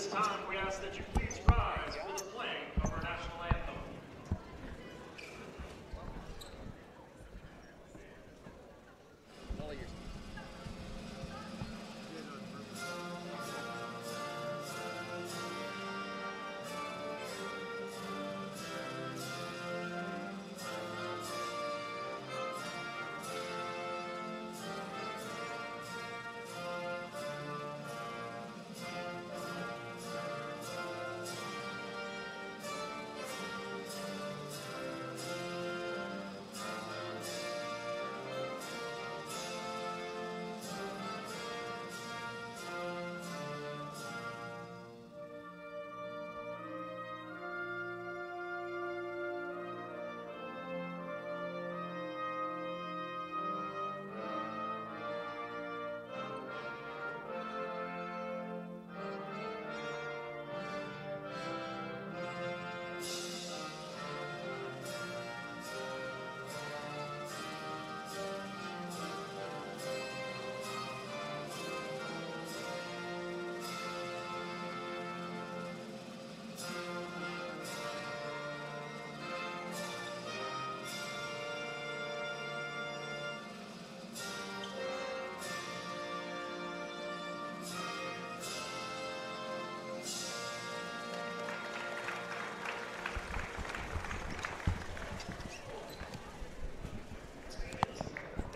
this time, we ask that you please rise for the playing of our national anthem.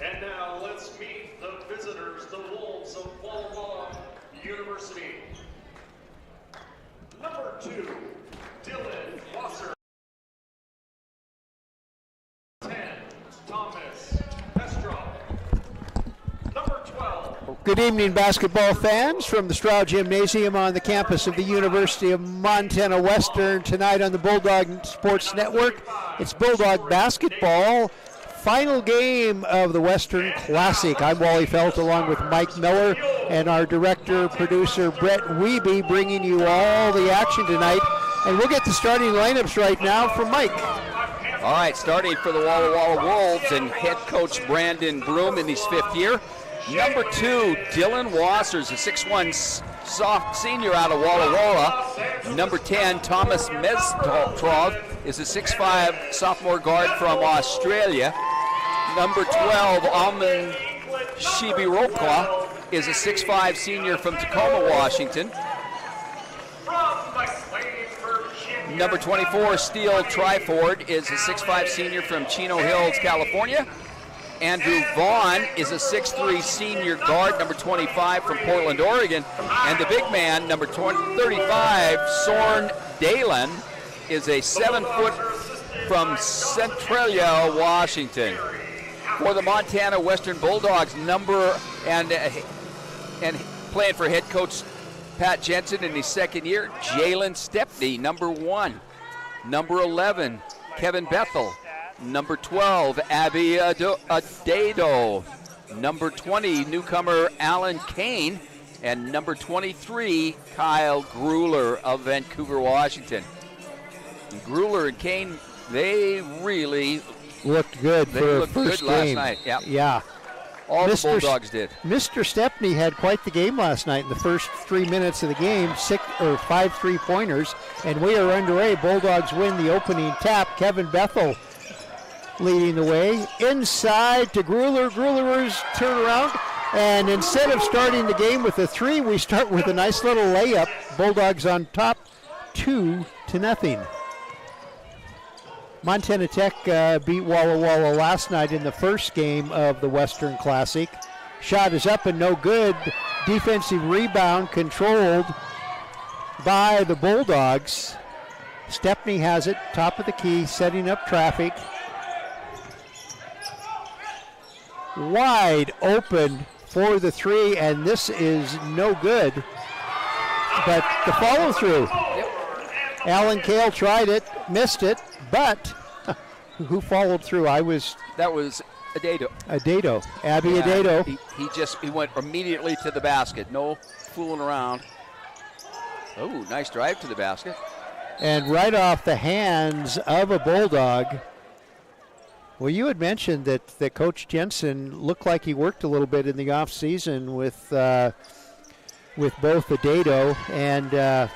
And now let's meet the visitors, the Wolves of Walla University. Number 2, Dylan Wasser. 10, Thomas Pestrov. Number 12. Good evening, basketball fans from the Stroud Gymnasium on the campus of the University of Montana Western. Tonight on the Bulldog Sports Network, it's Bulldog basketball. Final game of the Western Classic. I'm Wally Felt along with Mike Miller and our director, producer Brett Wiebe, bringing you all the action tonight. And we'll get the starting lineups right now from Mike. All right, starting for the Walla Walla Wolves and head coach Brandon Broom in his 5th year. Number 2, Dylan Wassers, a 6'1" soft senior out of Walla Walla. Number 10, Thomas Mestrov is a 6'5" sophomore guard from Australia. Number 12, Alman Shibirokwa is a 6'5" senior from Tacoma, Washington. Number 24, Steele Tryford is a 6'5" senior from Chino Hills, California. Andrew Vaughn is a 6'3" senior guard, number 25 from Portland, Oregon. And the big man, number 35, Soren Dalen, is a 7-foot from Centralia, Washington. For the Montana Western Bulldogs, and playing for head coach Pat Jensen in his 2nd year, Jalen Stepney, number 1. Number 11, Kevin Bethel. Number 12, Abby Adado. Number 20, newcomer Alan Kane. And number 23, Kyle Grueller of Vancouver, Washington. And Grueller and Kane, they really looked good for the first game. Last night. Yep. Yeah. All the Bulldogs did. Mr. Stepney had quite the game last night in the first 3 minutes of the game, 5 3-pointers, and we are underway. Bulldogs win the opening tap. Kevin Bethel leading the way. Inside to Grueller. Grueller's turnaround. And instead of starting the game with a 3, we start with a nice little layup. Bulldogs on top, 2-0. Montana Tech beat Walla Walla last night in the first game of the Western Classic. Shot is up and no good. Defensive rebound controlled by the Bulldogs. Stepney has it, top of the key, setting up traffic. Wide open for the 3, and this is no good. But the follow through. Alan Kale tried it, missed it, but who followed through? That was Adado. Abby Adado. He went immediately to the basket. No fooling around. Oh, nice drive to the basket. And right off the hands of a Bulldog. Well, you had mentioned that Coach Jensen looked like he worked a little bit in the offseason with both Adado and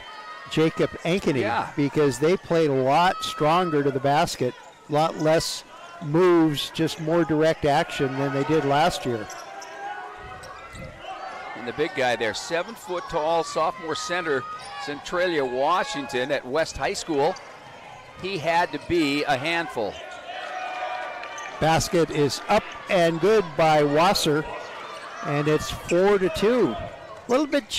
Jacob Ankeny, because they played a lot stronger to the basket, a lot less moves, just more direct action than they did last year. And the big guy there, 7 foot tall sophomore center, Centralia Washington at West High School. He had to be a handful. Basket is up and good by Wasser, and it's 4-2. A little bit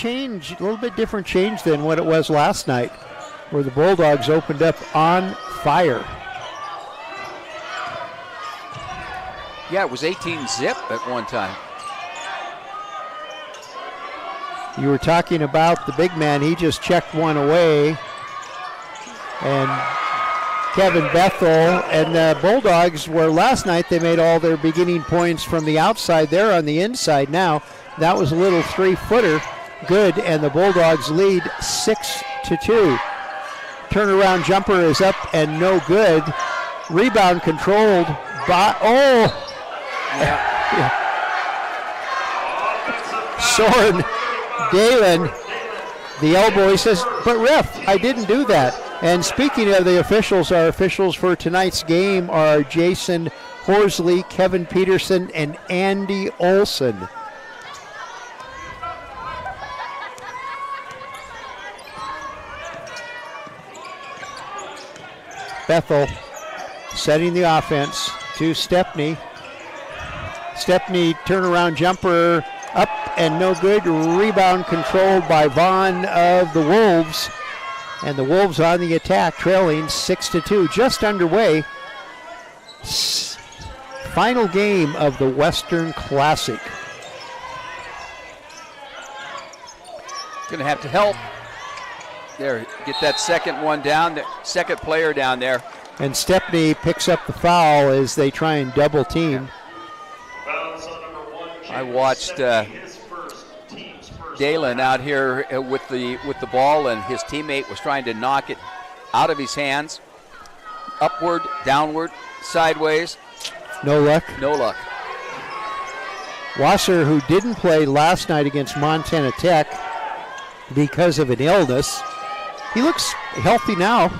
different change than what it was last night, where the Bulldogs opened up on fire. Yeah, it was 18-zip at one time. You were talking about the big man. He just checked one away. And Kevin Bethel and the Bulldogs were last night, they made all their beginning points from the outside. They're on the inside now. That was a little 3-footer. Good, and the Bulldogs lead 6-2. Turnaround jumper is up and no good. Rebound controlled by, Soren Galen, the elbow, he says, but ref, I didn't do that. And speaking of the officials, our officials for tonight's game are Jason Horsley, Kevin Peterson, and Andy Olson. Bethel setting the offense to Stepney. Stepney turnaround jumper up and no good. Rebound controlled by Vaughn of the Wolves. And the Wolves on the attack, trailing 6-2. Just underway. Final game of the Western Classic. Going to have to help. There, get that second one down, the second player down there. And Stepney picks up the foul as they try and double team. I watched Dalen out here with the ball, and his teammate was trying to knock it out of his hands. Upward, downward, sideways. No luck. No luck. Wasser, who didn't play last night against Montana Tech because of an illness, he looks healthy now.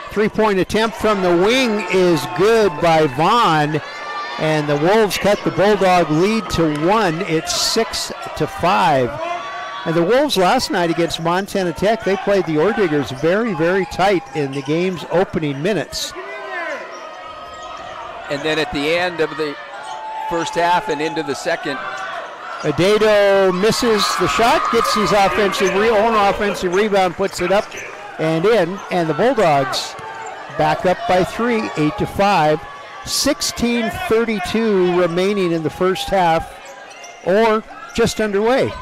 3-point attempt from the wing is good by Vaughn, and the Wolves cut the Bulldog lead to 1. It's 6-5. And the Wolves last night against Montana Tech, they played the Orediggers very, very tight in the game's opening minutes. And then at the end of the first half and into the second, Adato misses the shot, gets his own offensive rebound, puts it up and in, and the Bulldogs back up by 3, 8-5. 16:32 remaining in the first half, or just underway.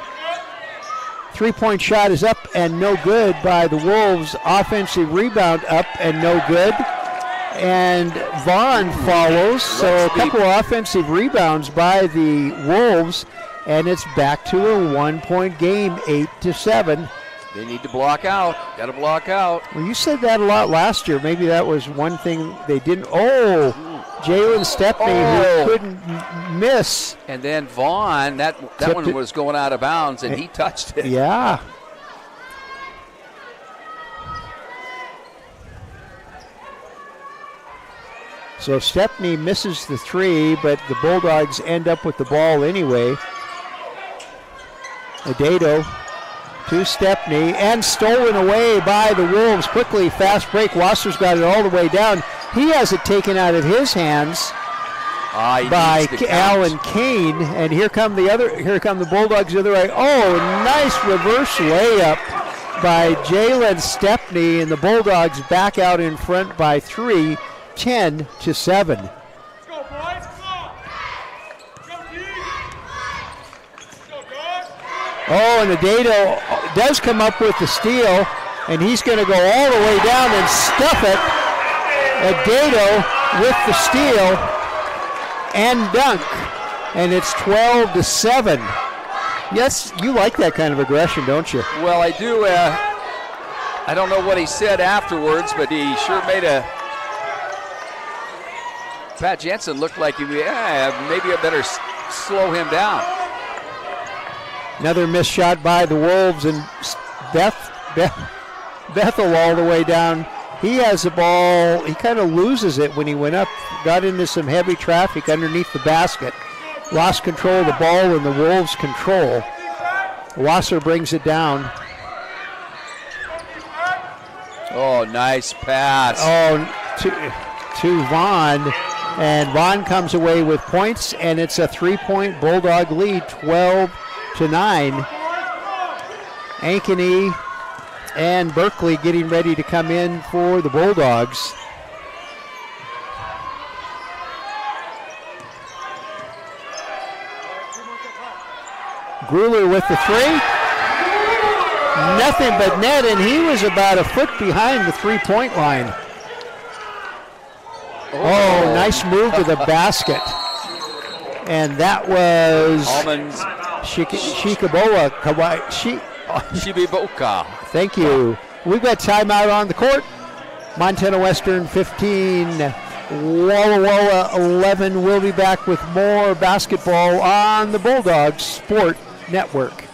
3-point shot is up and no good by the Wolves. Offensive rebound up and no good. And Vaughn follows, so a couple of offensive rebounds by the Wolves, and it's back to a 1-point game, 8-7. they need to block out. Got to block out. Well, you said that a lot last year. Maybe that was one thing they didn't. Jalen Stepney, who couldn't miss. And then Vaughn, that one was going out of bounds, and he touched it. Yeah. So Stepney misses the 3, but the Bulldogs end up with the ball anyway. Adato to Stepney, and stolen away by the Wolves. Quickly, fast break. Wasser's got it all the way down. He has it taken out of his hands by Alan Kane, and here come the Bulldogs the other way. Oh, nice reverse layup by Jalen Stepney, and the Bulldogs back out in front by 3, 10-7. Let's go, boys. Come on. Go, team. Go, guys. Oh, and Adato does come up with the steal, and he's going to go all the way down and stuff it. Adato with the steal and dunk, and it's 12-7. Yes, you like that kind of aggression, don't you? Well, I do. I don't know what he said afterwards, but he sure made a... Pat Jensen looked like maybe I better slow him down. Another missed shot by the Wolves, and Bethel all the way down. He has the ball. He kind of loses it when he went up, got into some heavy traffic underneath the basket. Lost control of the ball, and the Wolves control. Wasser brings it down. Oh, nice pass. To Vaughn, and Vaughn comes away with points, and it's a 3-point Bulldog lead, 12-9. Ankeny and Berkeley getting ready to come in for the Bulldogs. Gruler with the three. Nothing but net, and he was about a foot behind the three-point line. Oh, nice move to the basket. And that was Shikaboa. Shibiboka. Thank you. We've got timeout on the court. Montana Western 15, Walla Walla 11. We'll be back with more basketball on the Bulldogs Sport Network.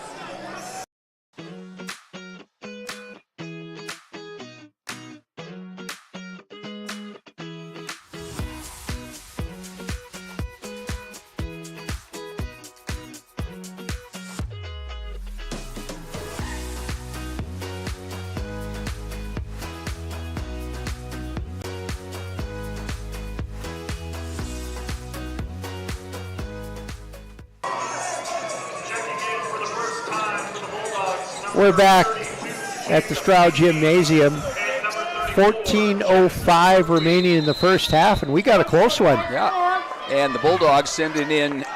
We're back at the Stroud Gymnasium. 14:05 remaining in the first half, and we got a close one. Yeah, and the Bulldogs sending in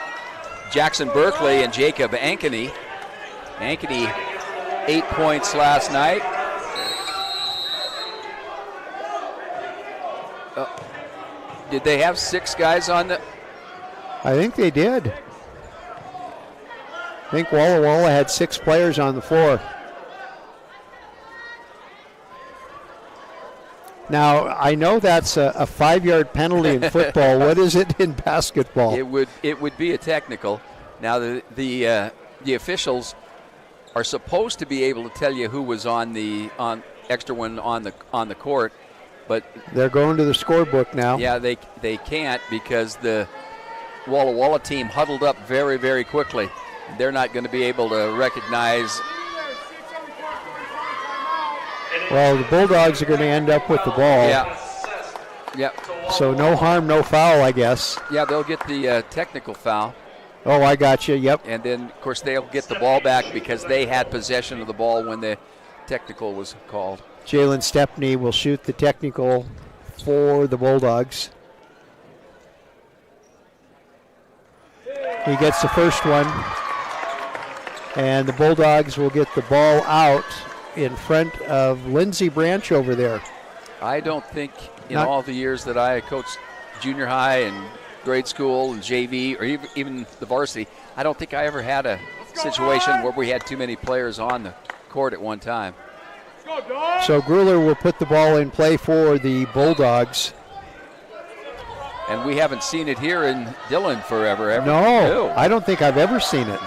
Jackson Berkeley and Jacob Ankeny. Ankeny, 8 points last night. Did they have 6 guys on the? I think they did. I think Walla Walla had 6 players on the floor. Now, I know that's a 5-yard penalty in football. What is it in basketball? It would be a technical. Now, the officials are supposed to be able to tell you who was on extra one on the court, but they're going to the scorebook now. Yeah, they can't because the Walla Walla team huddled up very, very quickly. They're not going to be able to recognize. Well, the Bulldogs are going to end up with the ball. Yeah. So no harm, no foul, I guess. Yeah, they'll get the technical foul. Oh, I got you. Yep. And then, of course, they'll get the ball back because they had possession of the ball when the technical was called. Jalen Stepney will shoot the technical for the Bulldogs. He gets the first one. And the Bulldogs will get the ball out in front of Lindsey Branch over there. I don't think in all the years that I coached junior high and grade school and JV or even the varsity, I don't think I ever had a situation where we had too many players on the court at one time. So Gruler will put the ball in play for the Bulldogs. And we haven't seen it here in Dillon forever, ever. No, I don't think I've ever seen it.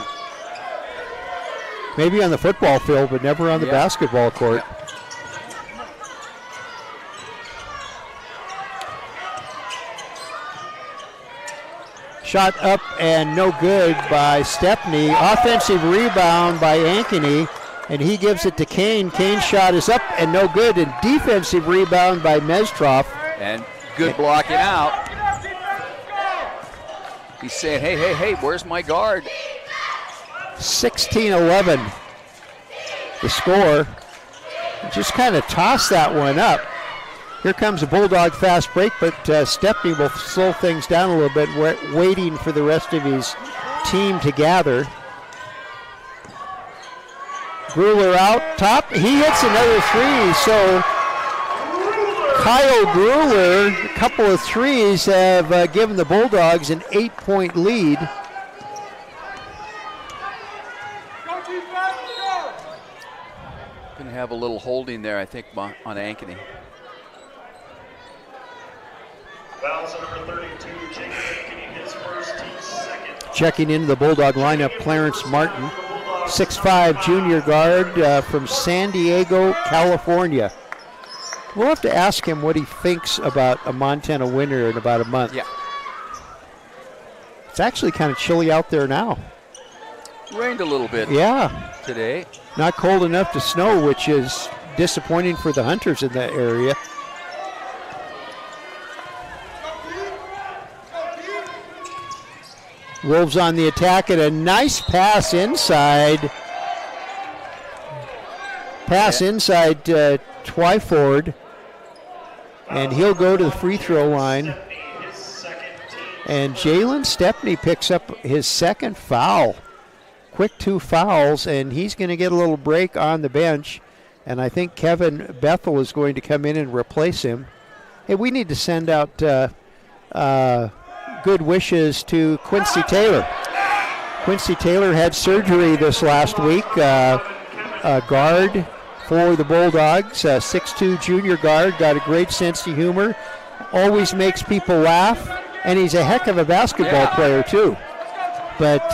Maybe on the football field, but never on the basketball court. Yeah. Shot up and no good by Stepney. Offensive rebound by Ankeny, and he gives it to Kane. Kane's shot is up and no good, and defensive rebound by Mestroff. And good blocking out. He's saying, hey, where's my guard? 16-11, the score. Just kind of toss that one up. Here comes a Bulldog fast break, but Stepney will slow things down a little bit, waiting for the rest of his team to gather. Gruler out top. He hits another three, so Kyle Gruler, a couple of threes have given the Bulldogs an 8-point lead. Going to have a little holding there, I think, on Ankeny. Fouls on number 32, Jacob Ankeny, his first, team second. Checking into the Bulldog lineup, Clarence Martin. 6'5" junior guard from San Diego, California. We'll have to ask him what he thinks about a Montana winter in about a month. Yeah. It's actually kind of chilly out there now. Rained a little bit today. Not cold enough to snow, which is disappointing for the hunters in that area. Wolves on the attack and a nice pass inside. Inside Twyford. And he'll go to the free throw line. And Jalen Stepney picks up his second foul. Quick 2 fouls, and he's going to get a little break on the bench. And I think Kevin Bethel is going to come in and replace him. Hey, we need to send out good wishes to Quincy Taylor. Quincy Taylor had surgery this last week. A guard for the Bulldogs, 6'2" junior guard, got a great sense of humor, always makes people laugh, and he's a heck of a basketball player too. But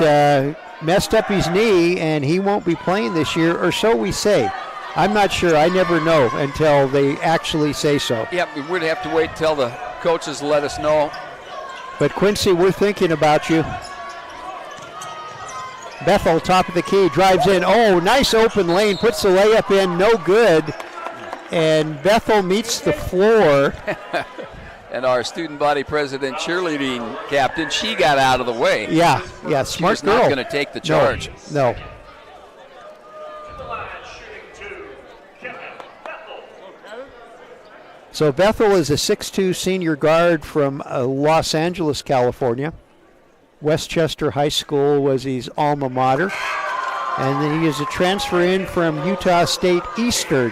messed up his knee, and he won't be playing this year, or so we say. I'm not sure. I never know until they actually say so. Yeah, we'd have to wait till the coaches let us know. But Quincy, we're thinking about you. Bethel, top of the key, drives in. Oh, nice open lane, puts the layup in, no good. And Bethel meets the floor. And our student body president cheerleading captain, she got out of the way. Yeah, smart She's girl. not going to take the charge. No. So Bethel is a 6'2" senior guard from Los Angeles, California. Westchester High School was his alma mater. And then he is a transfer in from Utah State Eastern.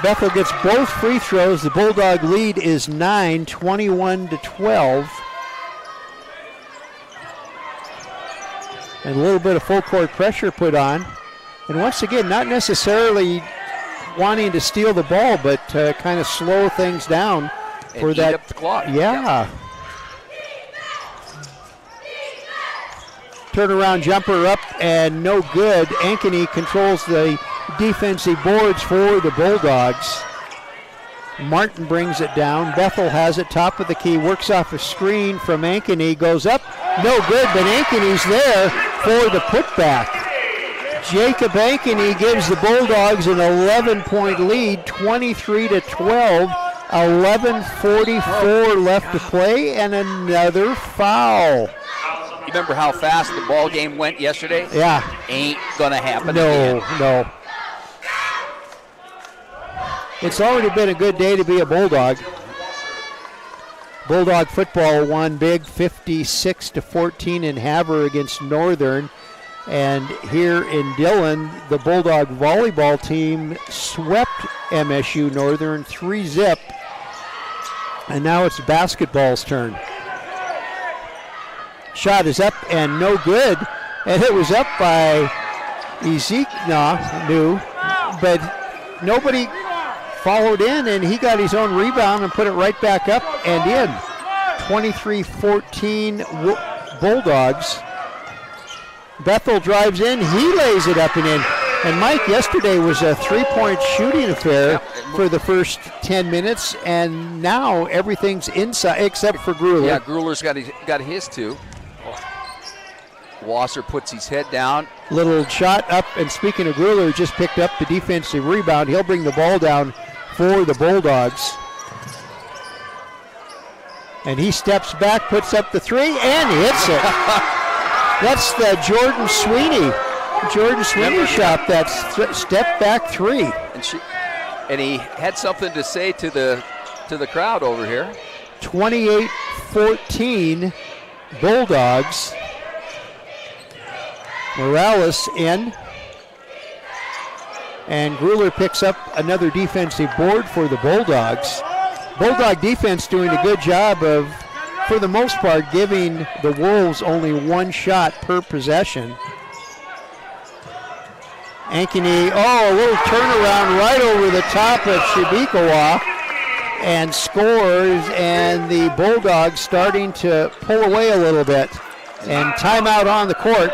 Bethel gets both free throws. The Bulldog lead is 9, 21-12. And a little bit of full court pressure put on. And once again, not necessarily wanting to steal the ball, but kind of slow things down and for eat that. Up the clock. Yeah. Turnaround jumper up and no good. Ankeny controls the defensive boards for the Bulldogs. Martin brings it down. Bethel has it, top of the key, works off a screen from Ankeny, goes up, no good, but Ankeny's there for the putback. Jacob Ankeny gives the Bulldogs an 11-point lead, 23-12, 11:44 left to play, and another foul. You remember how fast the ball game went yesterday? Yeah. Ain't gonna happen again. No. It's already been a good day to be a Bulldog. Bulldog football won big 56-14 in Havre against Northern. And here in Dillon, the Bulldog volleyball team swept MSU Northern 3-0. And now it's basketball's turn. Shot is up and no good. And it was up by Ezekiel, but nobody followed in, and he got his own rebound and put it right back up and in. 23-14 Bulldogs. Bethel drives in, he lays it up and in. And Mike, yesterday was a three-point shooting affair for the first 10 minutes, and now everything's inside except for Grueller. Yeah, Grueller's got his too. Wasser puts his head down. Little shot up, and speaking of Grueller, just picked up the defensive rebound. He'll bring the ball down for the Bulldogs. And he steps back, puts up the three, and hits it. That's the Jordan Sweeney shot, that step back three. And he had something to say to the crowd over here. 28-14 Bulldogs. Morales in. And Grueller picks up another defensive board for the Bulldogs. Bulldog defense doing a good job of, for the most part, giving the Wolves only one shot per possession. Ankeny, a little turnaround right over the top of Shibikawa and scores, and the Bulldogs starting to pull away a little bit. And timeout on the court.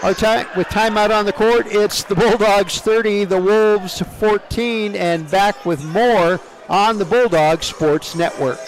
With timeout on the court, it's the Bulldogs 30, the Wolves 14, and back with more on the Bulldog Sports Network.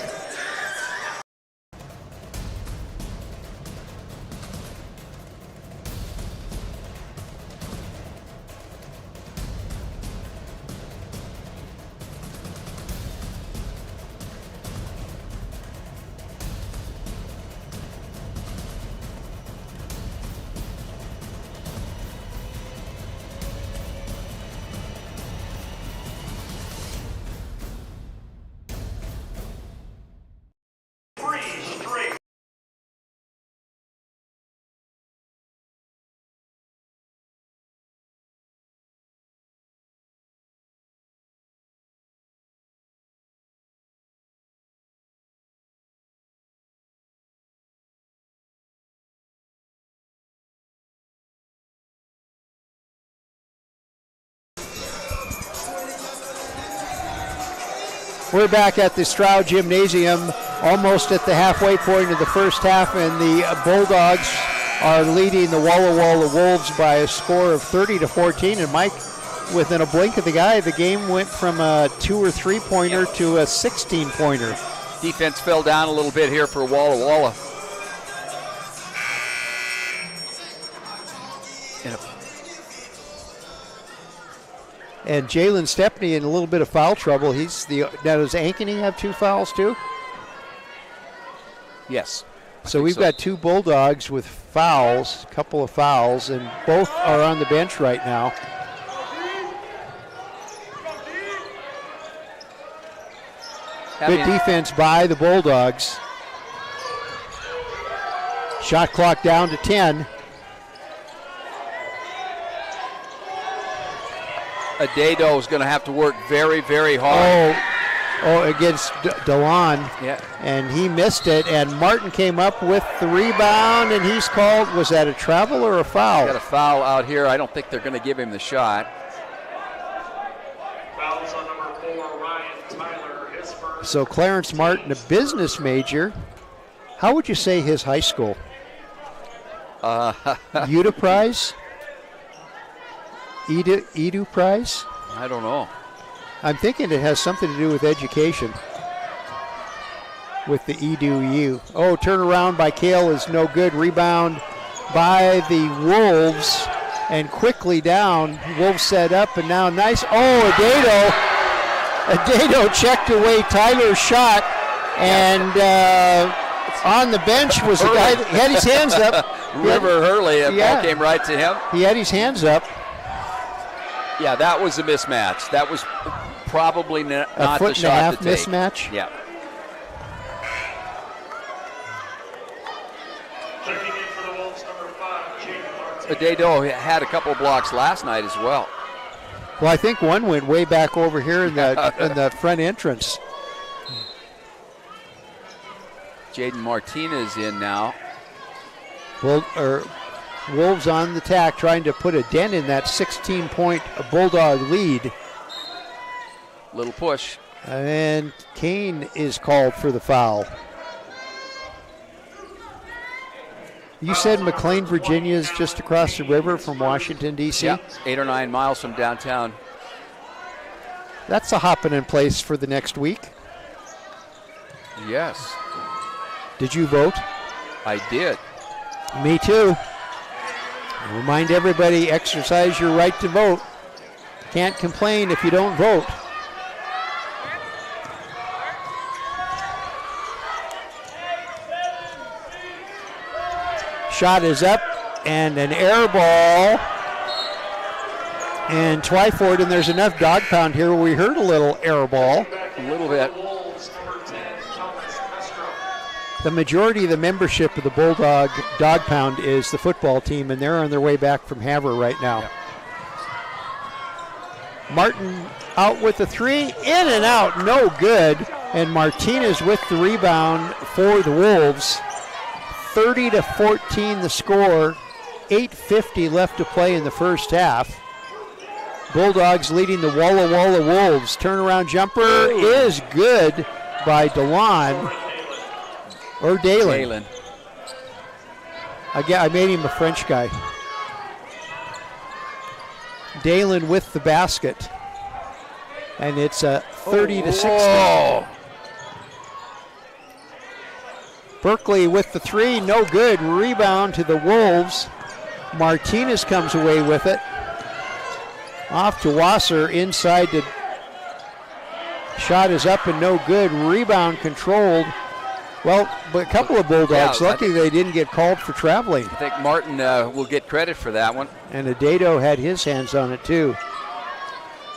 We're back at the Stroud Gymnasium, almost at the halfway point of the first half, and the Bulldogs are leading the Walla Wolves by a score of 30-14. And Mike, within a blink of the eye, the game went from a 2 or 3 pointer to a 16-pointer. Defense fell down a little bit here for Walla. And Jalen Stepney in a little bit of foul trouble. Now does Ankeny have 2 fouls too? Yes. So we've got 2 Bulldogs with fouls, a couple of fouls, and both are on the bench right now. Good defense by the Bulldogs. Shot clock down to 10. Adado is going to have to work very, very hard. Against DeLon. Yeah. And he missed it, and Martin came up with the rebound, and he's called, was that a travel or a foul? Got a foul out here. I don't think they're going to give him the shot. Fouls on number 4, Ryan Tyler, his first. So Clarence Martin, a business major. How would you say his high school? Uta Prize? Edu Prize? I don't know. I'm thinking it has something to do with education. With the EDU. Turnaround by Kale is no good. Rebound by the Wolves. And quickly down. Wolves set up and now nice. Adado. Adado checked away Tyler's shot. And on the bench was a guy that had his hands up. River Hurley, ball came right to him. He had his hands up. Yeah, that was a mismatch. That was probably not a foot the shot and a half to take. Mismatch. Yeah. Checking in for the Wolves, number 5, Jaden Martin. Adado had a couple blocks last night as well. Well, I think one went way back over here in the front entrance. Jaden Martinez in now. Wolves on the tack, trying to put a dent in that 16-point Bulldog lead. Little push. And Kane is called for the foul. You said McLean, Virginia is just across the river from Washington, D.C.? Yeah, 8 or 9 miles from downtown. That's a hopping in place for the next week. Yes. Did you vote? I did. Me too. Remind everybody, exercise your right to vote. Can't complain if you don't vote. Shot is up, and an air ball. And Twyford, and there's enough dog pound here where we heard a little air ball. A little bit. The majority of the membership of the Bulldog Dog Pound is the football team, and they're on their way back from Havre right now. Yep. Martin out with the 3, in and out, no good. And Martinez with the rebound for the Wolves. 30-14 the score, 8:50 left to play in the first half. Bulldogs leading the Walla Walla Wolves. Turnaround jumper is good by DeLon. Or Dalen. I made him a French guy. Dalen with the basket. And it's a 30-16. Berkeley with the three, no good. Rebound to the Wolves. Martinez comes away with it. Off to Wasser, inside to, shot is up and no good. Rebound controlled. Well, but a couple of Bulldogs, lucky they didn't get called for traveling. I think Martin will get credit for that one. And Adato had his hands on it too.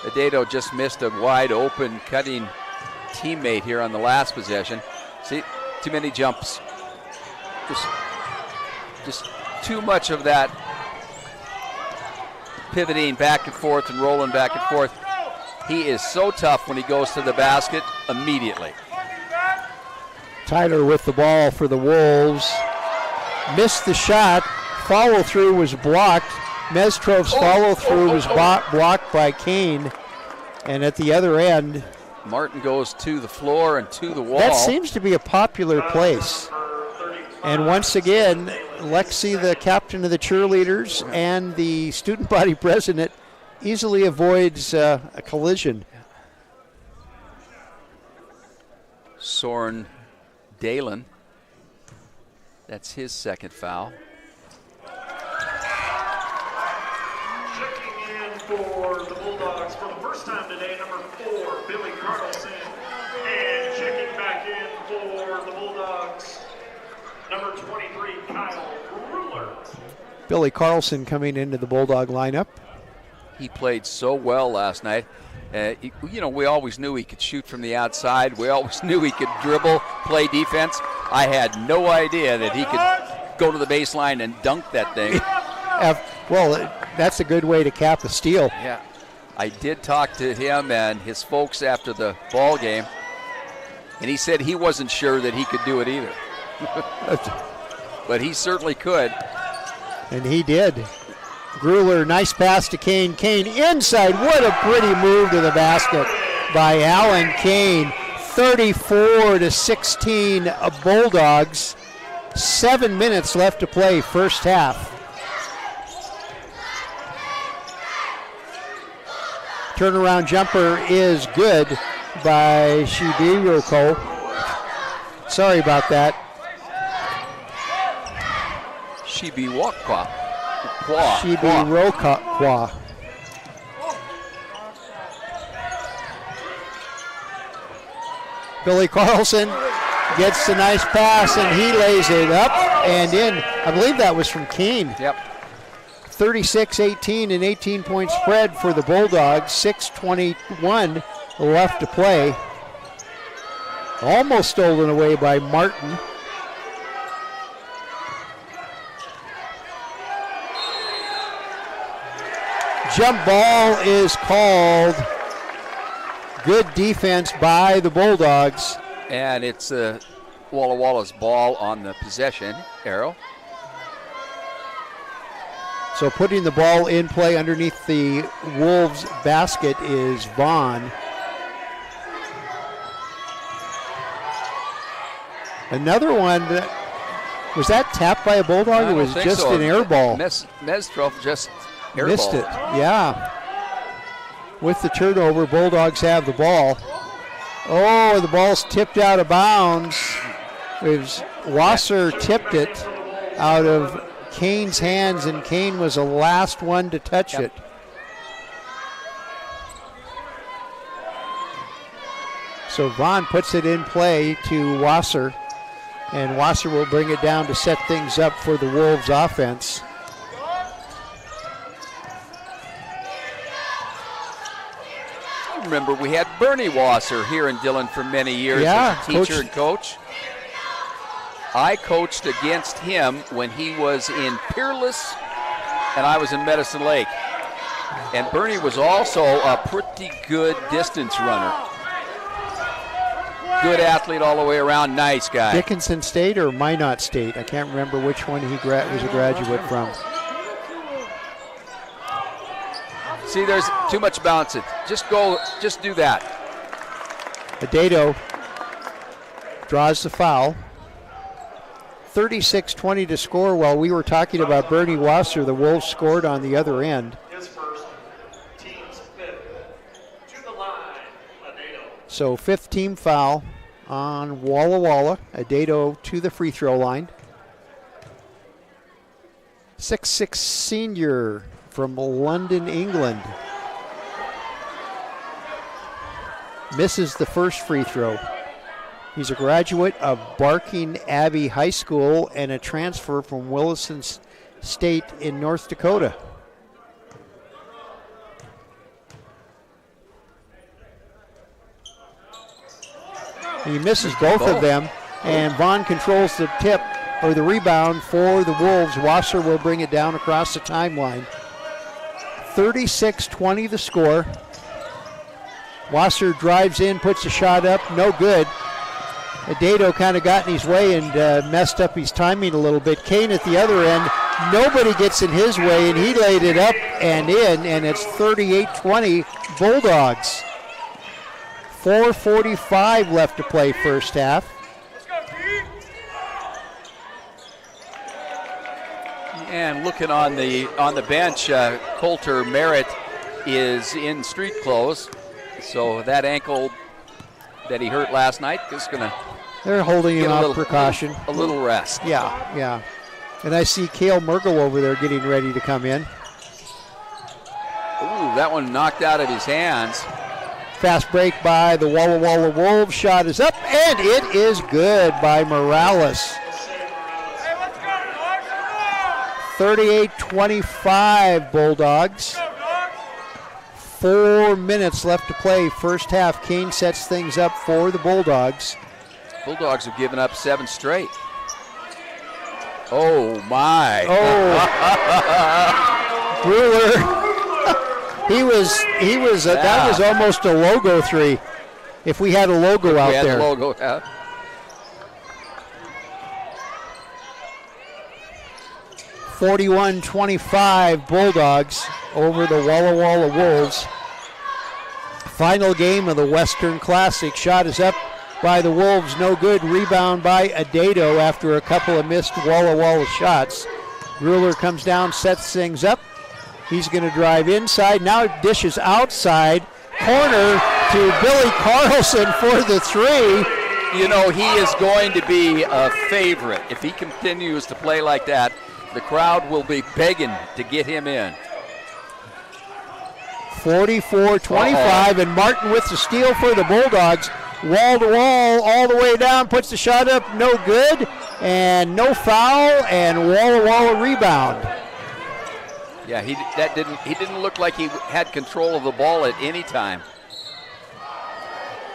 Adato just missed a wide open cutting teammate here on the last possession. See, too many jumps. Just too much of that pivoting back and forth and rolling back and forth. He is so tough when he goes to the basket immediately. Tyler with the ball for the Wolves. Missed the shot. Follow through was blocked. Mestrov's follow through was blocked by Kane. And at the other end, Martin goes to the floor and to the wall. That seems to be a popular place. And once again, Lexi, the captain of the cheerleaders, and the student body president easily avoids a collision. Soren Dalen. That's his second foul. Checking in for the Bulldogs for the first time today, number 4, Billy Carlson. And checking back in for the Bulldogs, number 23, Kyle Ruler. Billy Carlson coming into the Bulldog lineup. He played so well last night. We always knew he could shoot from the outside. We always knew he could dribble, play defense. I had no idea that he could go to the baseline and dunk that thing. Well, that's a good way to cap a steal. Yeah. I did talk to him and his folks after the ball game, and he said he wasn't sure that he could do it either. But he certainly could. And he did. Gruler, nice pass to Kane. Kane inside. What a pretty move to the basket by Alan Kane. 34-16 Bulldogs. 7 minutes left to play, first half. Turnaround jumper is good by Shibiroko. Sorry about that. Shibiroko. Billy Carlson gets the nice pass and he lays it up and in. I believe that was from Kane. Yep. 36-18, an 18-point spread for the Bulldogs. 6:21 left to play. Almost stolen away by Martin. Jump ball is called. Good defense by the Bulldogs. And it's Walla Walla's ball on the possession arrow. So putting the ball in play underneath the Wolves basket is Vaughn. Another one, was that tapped by a Bulldog or was it just an air ball? Mestrov just missed it, yeah. With the turnover, Bulldogs have the ball. Oh, the ball's tipped out of bounds. Wasser tipped it out of Kane's hands, and Kane was the last one to touch it. So Vaughn puts it in play to Wasser, and Wasser will bring it down to set things up for the Wolves offense. Remember, we had Bernie Wasser here in Dillon for many years as a teacher and coach. I coached against him when he was in Peerless and I was in Medicine Lake. And Bernie was also a pretty good distance runner. Good athlete all the way around, nice guy. Dickinson State or Minot State? I can't remember which one he was a graduate from. See, there's too much bouncing. Just do that. Adato draws the foul. 36-20 to score. While we were talking about Bernie Wasser, the Wolves scored on the other end. His first, team's fifth. To the line, Adato. So 5th team foul on Walla. Adato to the free throw line. 6'6" senior from London, England. Misses the first free throw. He's a graduate of Barking Abbey High School and a transfer from Williston State in North Dakota. He misses both of them, and Vaughn controls the tip or the rebound for the Wolves. Wasser will bring it down across the timeline. 36-20 the score. Wasser drives in, puts a shot up, no good. Adato kind of got in his way and messed up his timing a little bit. Kane at the other end, nobody gets in his way, and he laid it up and in, and it's 38-20 Bulldogs. 4:45 left to play first half. And looking on the bench, Coulter Merritt is in street clothes, so that ankle that he hurt last night is going to. They're holding him off precaution. A little rest. Yeah. And I see Cale Merkel over there getting ready to come in. Ooh, that one knocked out of his hands. Fast break by the Walla Wolves. Shot is up, and it is good by Morales. 38-25 Bulldogs. 4 minutes left to play first half. Kane sets things up for the Bulldogs. Bulldogs have given up 7 straight. Oh, my. Brewer. He was that was almost a logo 3. If we had a logo out there. A logo, yeah. (41-25) Bulldogs over the Walla Wolves. Final game of the Western Classic. Shot is up by the Wolves, no good. Rebound by Adato after a couple of missed Walla shots. Grueller comes down, sets things up. He's going to drive inside. Now dishes outside. Corner to Billy Carlson for the 3. You know, he is going to be a favorite. If he continues to play like that, the crowd will be begging to get him in. 44-25, and Martin with the steal for the Bulldogs. Wall to wall, all the way down, puts the shot up, no good, and no foul, and Walla rebound. Yeah, he didn't look like he had control of the ball at any time.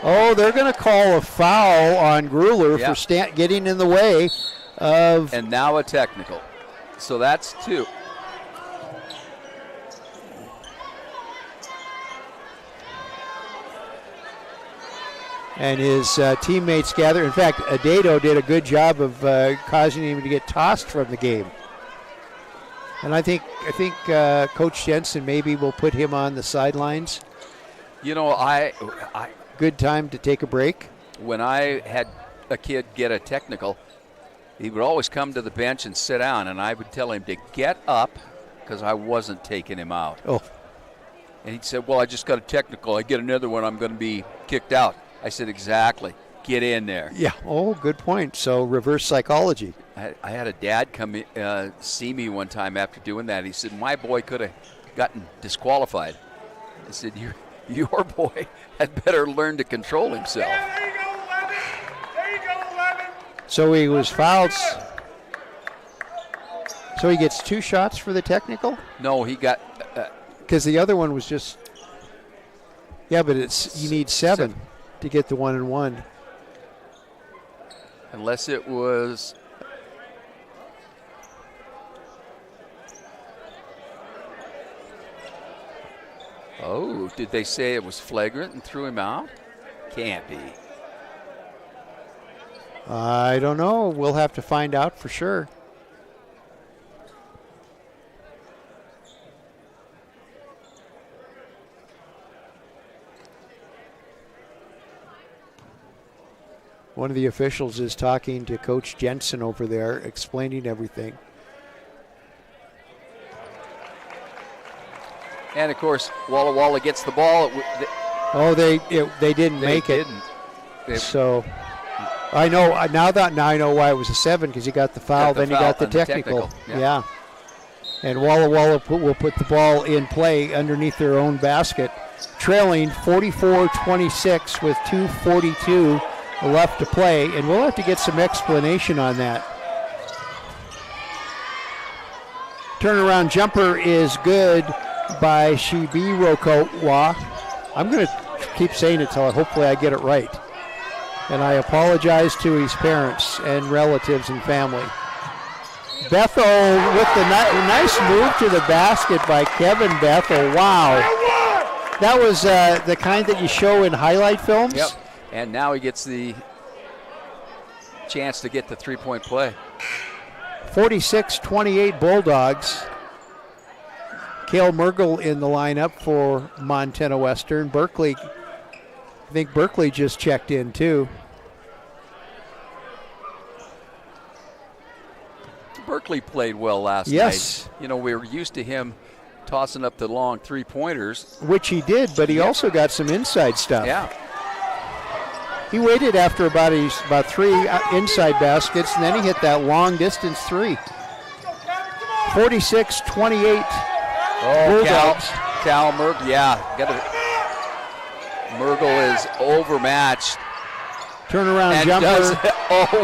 Oh, they're going to call a foul on Grueller for getting in the way of. And now a technical. So that's 2. And his teammates gather. In fact, Adato did a good job of causing him to get tossed from the game. And I think Coach Jensen maybe will put him on the sidelines. You know, I good time to take a break. When I had a kid get a technical, he would always come to the bench and sit down, and I would tell him to get up because I wasn't taking him out. Oh. And he'd say, well, I just got a technical. I get another one, I'm going to be kicked out. I said, exactly. Get in there. Yeah. Oh, good point. So reverse psychology. I had a dad come see me one time after doing that. He said, my boy could have gotten disqualified. I said, your boy had better learn to control himself. Yeah, there you go, 11. There you go, 11. So he was fouled. So he gets 2 shots for the technical? No, he got. Because the other one was just. Yeah, but you need 7 to get the 1-and-1. Unless it was. Oh, did they say it was flagrant and threw him out? Can't be. I don't know. We'll have to find out for sure. One of the officials is talking to Coach Jensen over there, explaining everything. And of course, Walla gets the ball. They didn't make it. So I know now I know why it was a 7, because he got the foul, then he got the technical. Yeah. And Walla will put the ball in play underneath their own basket, trailing 44-26 with 2:42 left to play, and we'll have to get some explanation on that. Turnaround jumper is good by Shibirokowa. I'm going to keep saying it till hopefully I get it right. And I apologize to his parents and relatives and family. Bethel with the nice move to the basket by Kevin Bethel. Wow. That was the kind that you show in highlight films. Yep. And now he gets the chance to get the three-point play. 46-28 Bulldogs. Cale Mergel in the lineup for Montana Western. Berkeley, I think Berkeley just checked in too. Berkeley played well last night. You know, we were used to him tossing up the long three-pointers. Which he did, but he also got some inside stuff. Yeah. He waited after about 3 inside baskets, and then he hit that long-distance 3. 46-28 Bulldogs. Cal Mergel, Mergel is overmatched. Turnaround jumper.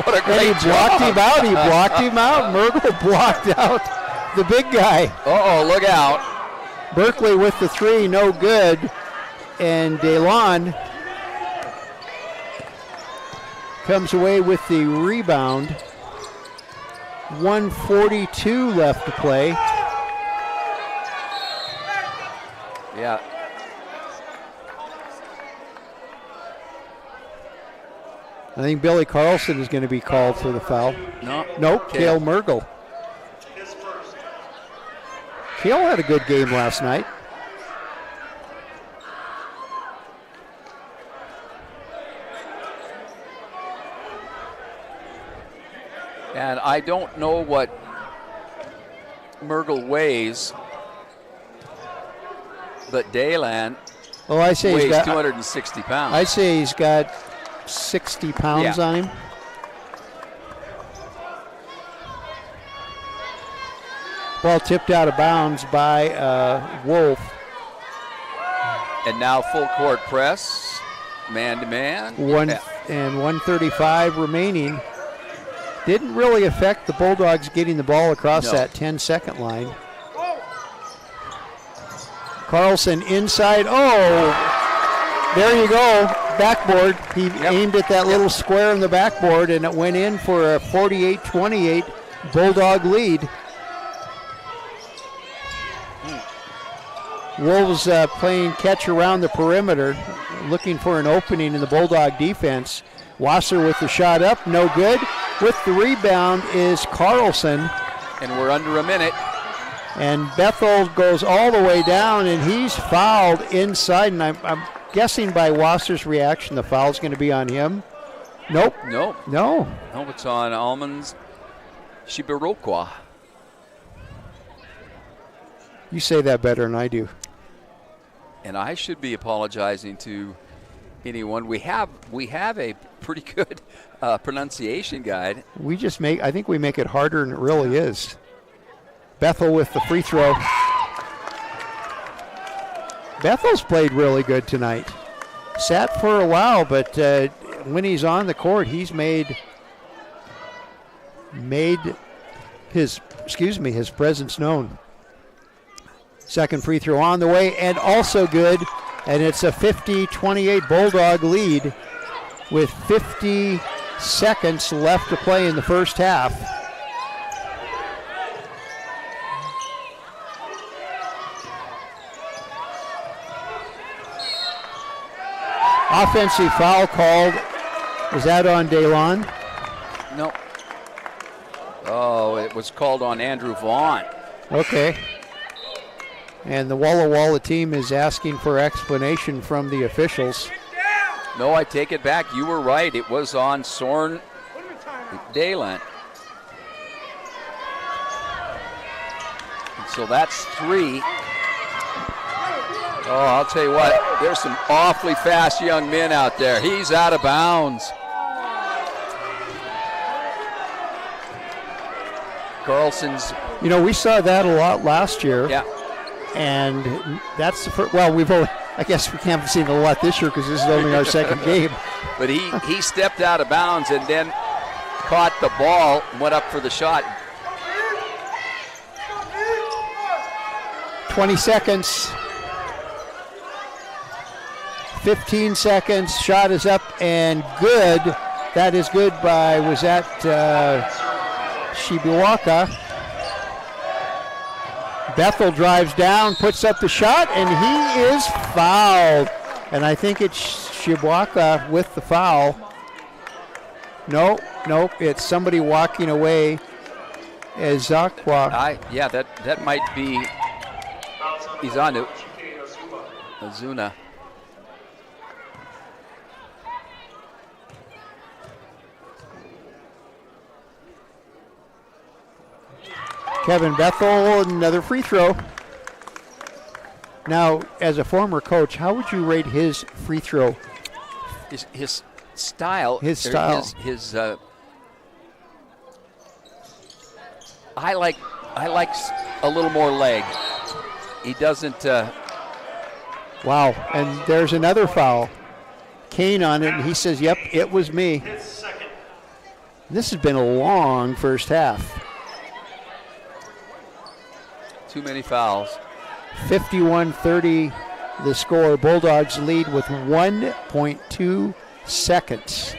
What a great job. He blocked him out. Mergel blocked out the big guy. Look out. Berkeley with the 3, no good. And DeLon comes away with the rebound. 1:42 left to play. Yeah. I think Billy Carlson is going to be called for the foul. No, Cale Mergel. Cale had a good game last night. And I don't know what Mergel weighs, but Daylan weighs 260 pounds. I'd say he's got 60 pounds on him. Ball tipped out of bounds by Wolf. And now full court press, man to man. 1:35 remaining. Didn't really affect the Bulldogs getting the ball across that 10-second line. Carlson inside. There you go. Backboard. He aimed at that little square in the backboard, and it went in for a 48-28 Bulldog lead. Wolves playing catch around the perimeter, looking for an opening in the Bulldog defense. Wasser with the shot up, no good. With the rebound is Carlson. And we're under a minute. And Bethel goes all the way down, and he's fouled inside. And I'm guessing by Wasser's reaction, the foul's going to be on him. Nope. No, it's on Almonds Shibirokowa. You say that better than I do. And I should be apologizing to anyone. We have a pretty good pronunciation guide. I think we make it harder than it really is. Bethel with the free throw. Bethel's played really good tonight. Sat for a while, but when he's on the court, he's made his presence known. Second free throw on the way, and also good. And it's a 50-28 Bulldog lead with 50 seconds left to play in the first half. Offensive foul called. Was that on DeLon? No. It was called on Andrew Vaughn. Okay. And the Walla Walla team is asking for explanation from the officials. No, I take it back. You were right. It was on Soren Dayland. So that's 3. Oh, I'll tell you what, there's some awfully fast young men out there. He's out of bounds. Carlson's. You know, we saw that a lot last year. Yeah. And that's the first, well, I guess we haven't seen it a lot this year because this is only our second game. But he stepped out of bounds and then caught the ball and went up for the shot. 20 seconds. 15 seconds. Shot is up and good. That is good by, was that Shibuaka. Bethel drives down, puts up the shot, and he is fouled. And I think it's Shibuaka with the foul. Nope, it's somebody walking away. Ezakwa. Yeah, that might be Izanu. Azuna. Kevin Bethel, another free throw. Now, as a former coach, how would you rate his free throw? His style. His style. I like a little more leg. He doesn't. Wow, and there's another foul. Kane on it, and he says, "Yep, it was me." This has been a long first half. Too many fouls. 51-30 the score. Bulldogs lead with 1.2 seconds.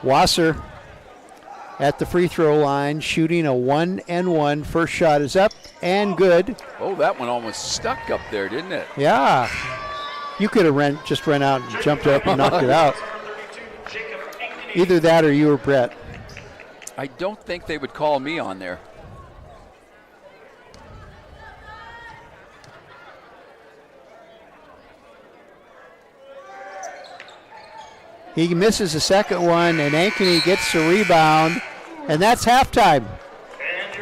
Wasser at the free throw line, shooting a 1-and-1. First shot is up and good. Oh, that one almost stuck up there, didn't it? Yeah. You could have just run out and jumped up and knocked it out. Either that or you or Brett. I don't think they would call me on there. He misses the second one, and Ankeny gets the rebound, and that's halftime.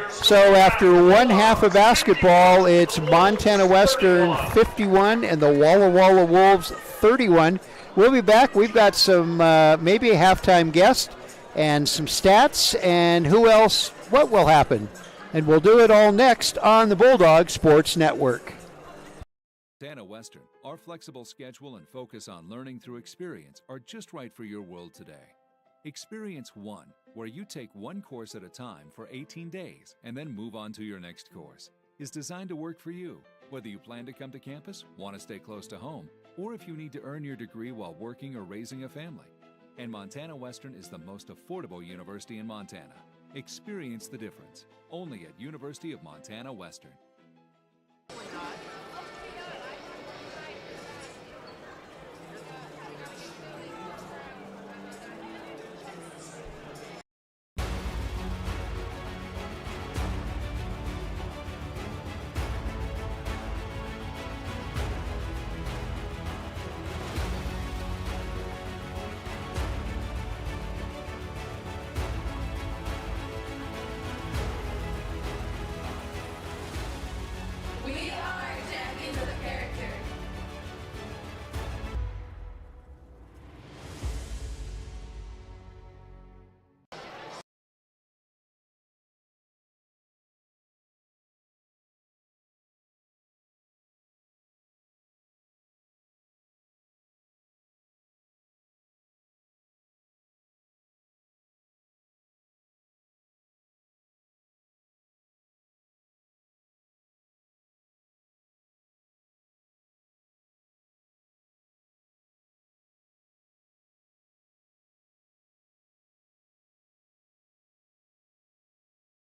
So after one half of basketball, it's Montana Western 51 and the Walla Walla Wolves 31. We'll be back. We've got some maybe a halftime guest and some stats, and what will happen. And we'll do it all next on the Bulldog Sports Network. Montana Western, our flexible schedule and focus on learning through experience are just right for your world today. Experience One, where you take one course at a time for 18 days and then move on to your next course, is designed to work for you, whether you plan to come to campus, want to stay close to home, or if you need to earn your degree while working or raising a family. And Montana Western is the most affordable university in Montana. Experience the difference, only at University of Montana Western.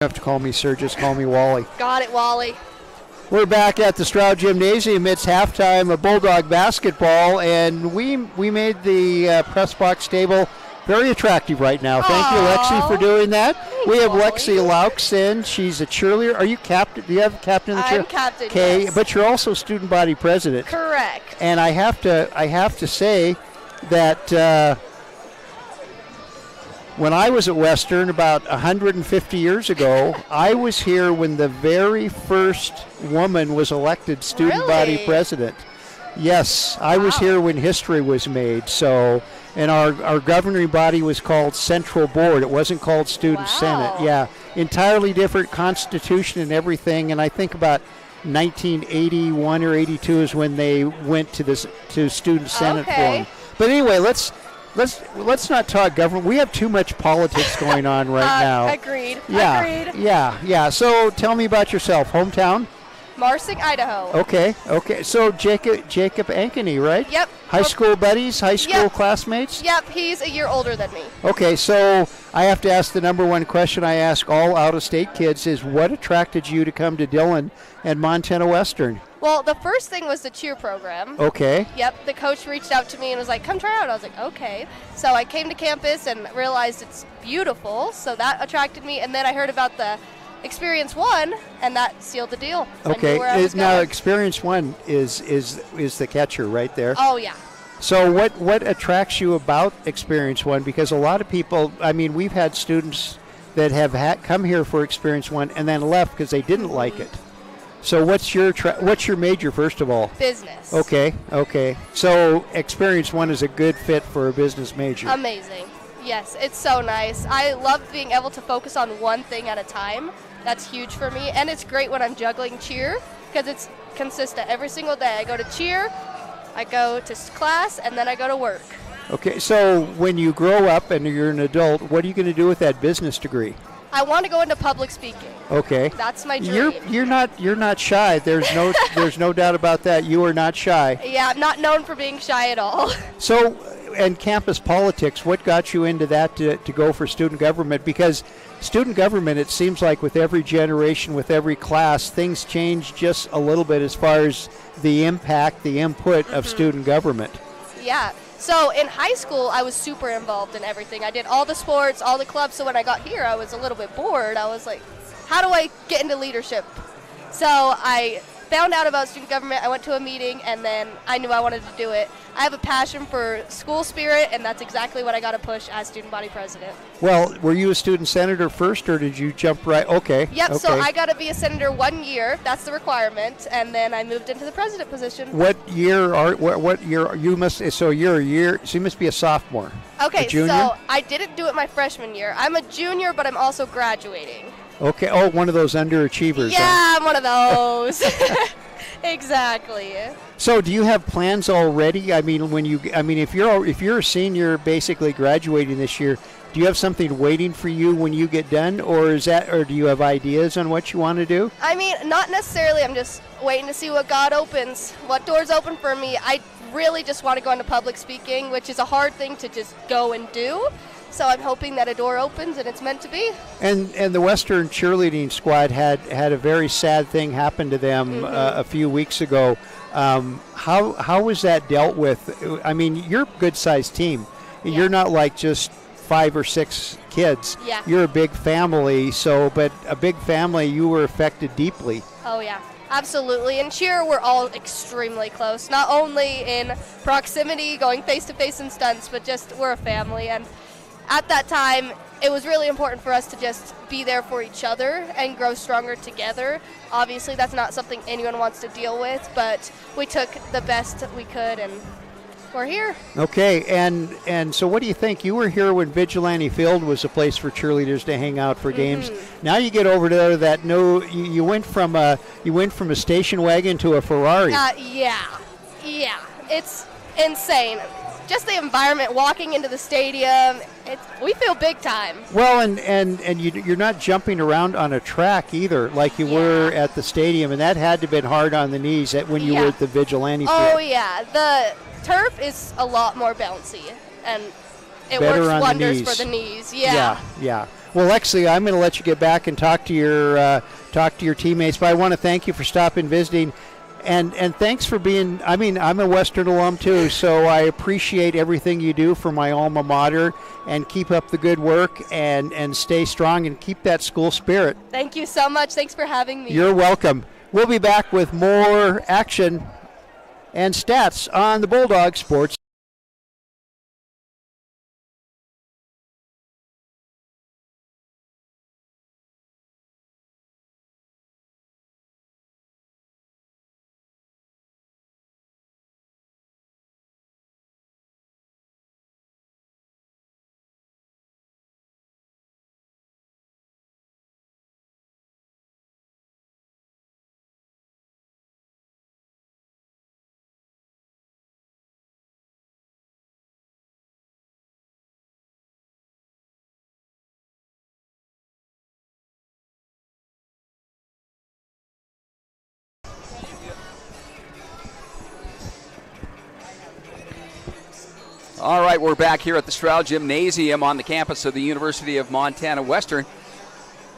You have to call me Sir, just call me Wally. Got it, Wally. We're back at the Stroud Gymnasium. It's halftime of Bulldog basketball, and we made the press box table Very attractive right now. Thank you, Lexi, for doing that. We have Lexi Laux in. She's a cheerleader. Are you captain? Do you have a captain of the cheer? I'm captain, Okay, yes. but you're also student body president. Correct. And I have to say that when I was at Western about 150 years ago, I was here when the very first woman was elected student body Really? president. Yes, I was here when history was made. So, and our governing body was called Central Board. It wasn't called Student Senate. Yeah, entirely different constitution and everything. And I think about 1981 or 82 is when they went to Student Senate form. But anyway, let's not talk government. We have too much politics going on right now. Agreed. Yeah, Agreed. yeah. So tell me about yourself. Hometown? Marsing, Idaho. Okay. So Jacob Ankeny, right? Yep. High school buddies, high school Yep. classmates? Yep, he's a year older than me. Okay, so I have to ask the number one question I ask all out-of-state kids is what attracted you to come to Dillon and Montana Western? Well, the first thing was the cheer program. Okay. Yep, the coach reached out to me and was like, come try out. I was like, okay. So I came to campus and realized it's beautiful, so that attracted me. And then I heard about the Experience 1, and that sealed the deal. Okay. I knew where I was Now going. Experience 1 is the catcher right there. Oh, yeah. So what attracts you about Experience 1? Because a lot of people, I mean, we've had students that have come here for Experience 1 and then left because they didn't like it. So what's your major, first of all? Business. Okay. So Experience 1 is a good fit for a business major. Amazing. Yes, it's so nice. I love being able to focus on one thing at a time. That's huge for me. And it's great when I'm juggling cheer because it's consistent every single day. I go to cheer, I go to class, and then I go to work. Okay, so when you grow up and you're an adult, what are you going to do with that business degree? I want to go into public speaking. Okay. That's my dream. You're not shy. There's no doubt about that. You are not shy. Yeah, I'm not known for being shy at all. So, and campus politics, what got you into that to go for student government? Because student government, it seems like with every generation, with every class, things change just a little bit as far as the impact, the input of student government. Yeah. So in high school, I was super involved in everything. I did all the sports, all the clubs. So when I got here, I was a little bit bored. I was like, how do I get into leadership? So I found out about student government. I went to a meeting, and then I knew I wanted to do it. I have a passion for school spirit, and that's exactly what I got to push as student body president. Well, were you a student senator first, or did you jump right? Okay. Yep, okay. so I got to be a senator 1 year. That's the requirement, and then I moved into the president position. What year you must? So you're a year. So you must be a sophomore. Okay, a junior? so I didn't do it my freshman year. I'm a junior, but I'm also graduating. Okay. Oh, one of those underachievers. Yeah, huh? I'm one of those. Exactly. So, do you have plans already? I mean, if you're a senior, basically graduating this year, do you have something waiting for you when you get done, or do you have ideas on what you want to do? I mean, not necessarily. I'm just waiting to see what God opens, what doors open for me. I really just want to go into public speaking, which is a hard thing to just go and do. So I'm hoping that a door opens and it's meant to be. And the Western cheerleading squad had a very sad thing happen to them a few weeks ago. How was that dealt with? I mean, you're a good-sized team. Yeah. You're not like just 5 or 6 kids. Yeah. You're a big family. But a big family, you were affected deeply. Oh, yeah. Absolutely. In cheer, we're all extremely close. Not only in proximity, going face-to-face in stunts, but just we're a family. And at that time, it was really important for us to just be there for each other and grow stronger together. Obviously, that's not something anyone wants to deal with, but we took the best we could, and we're here. Okay, and so what do you think? You were here when Vigilante Field was a place for cheerleaders to hang out for games. Now you get over to that. You went from a station wagon to a Ferrari. Yeah, it's insane. Just the environment, walking into the stadium, we feel big time. Well, and you're not jumping around on a track either, like you were at the stadium, and that had to have been hard on the knees when you were at the Vigilante Field. Oh, yeah. The turf is a lot more bouncy, and it Better works on wonders the knees. for the knees. Yeah. Well, Lexi, I'm going to let you get back and talk to your teammates, but I want to thank you for stopping visiting. And thanks for being, I mean, I'm a Western alum too, so I appreciate everything you do for my alma mater, and keep up the good work and stay strong and keep that school spirit. Thank you so much. Thanks for having me. You're welcome. We'll be back with more action and stats on the Bulldog Sports. All right, we're back here at the Stroud Gymnasium on the campus of the University of Montana Western.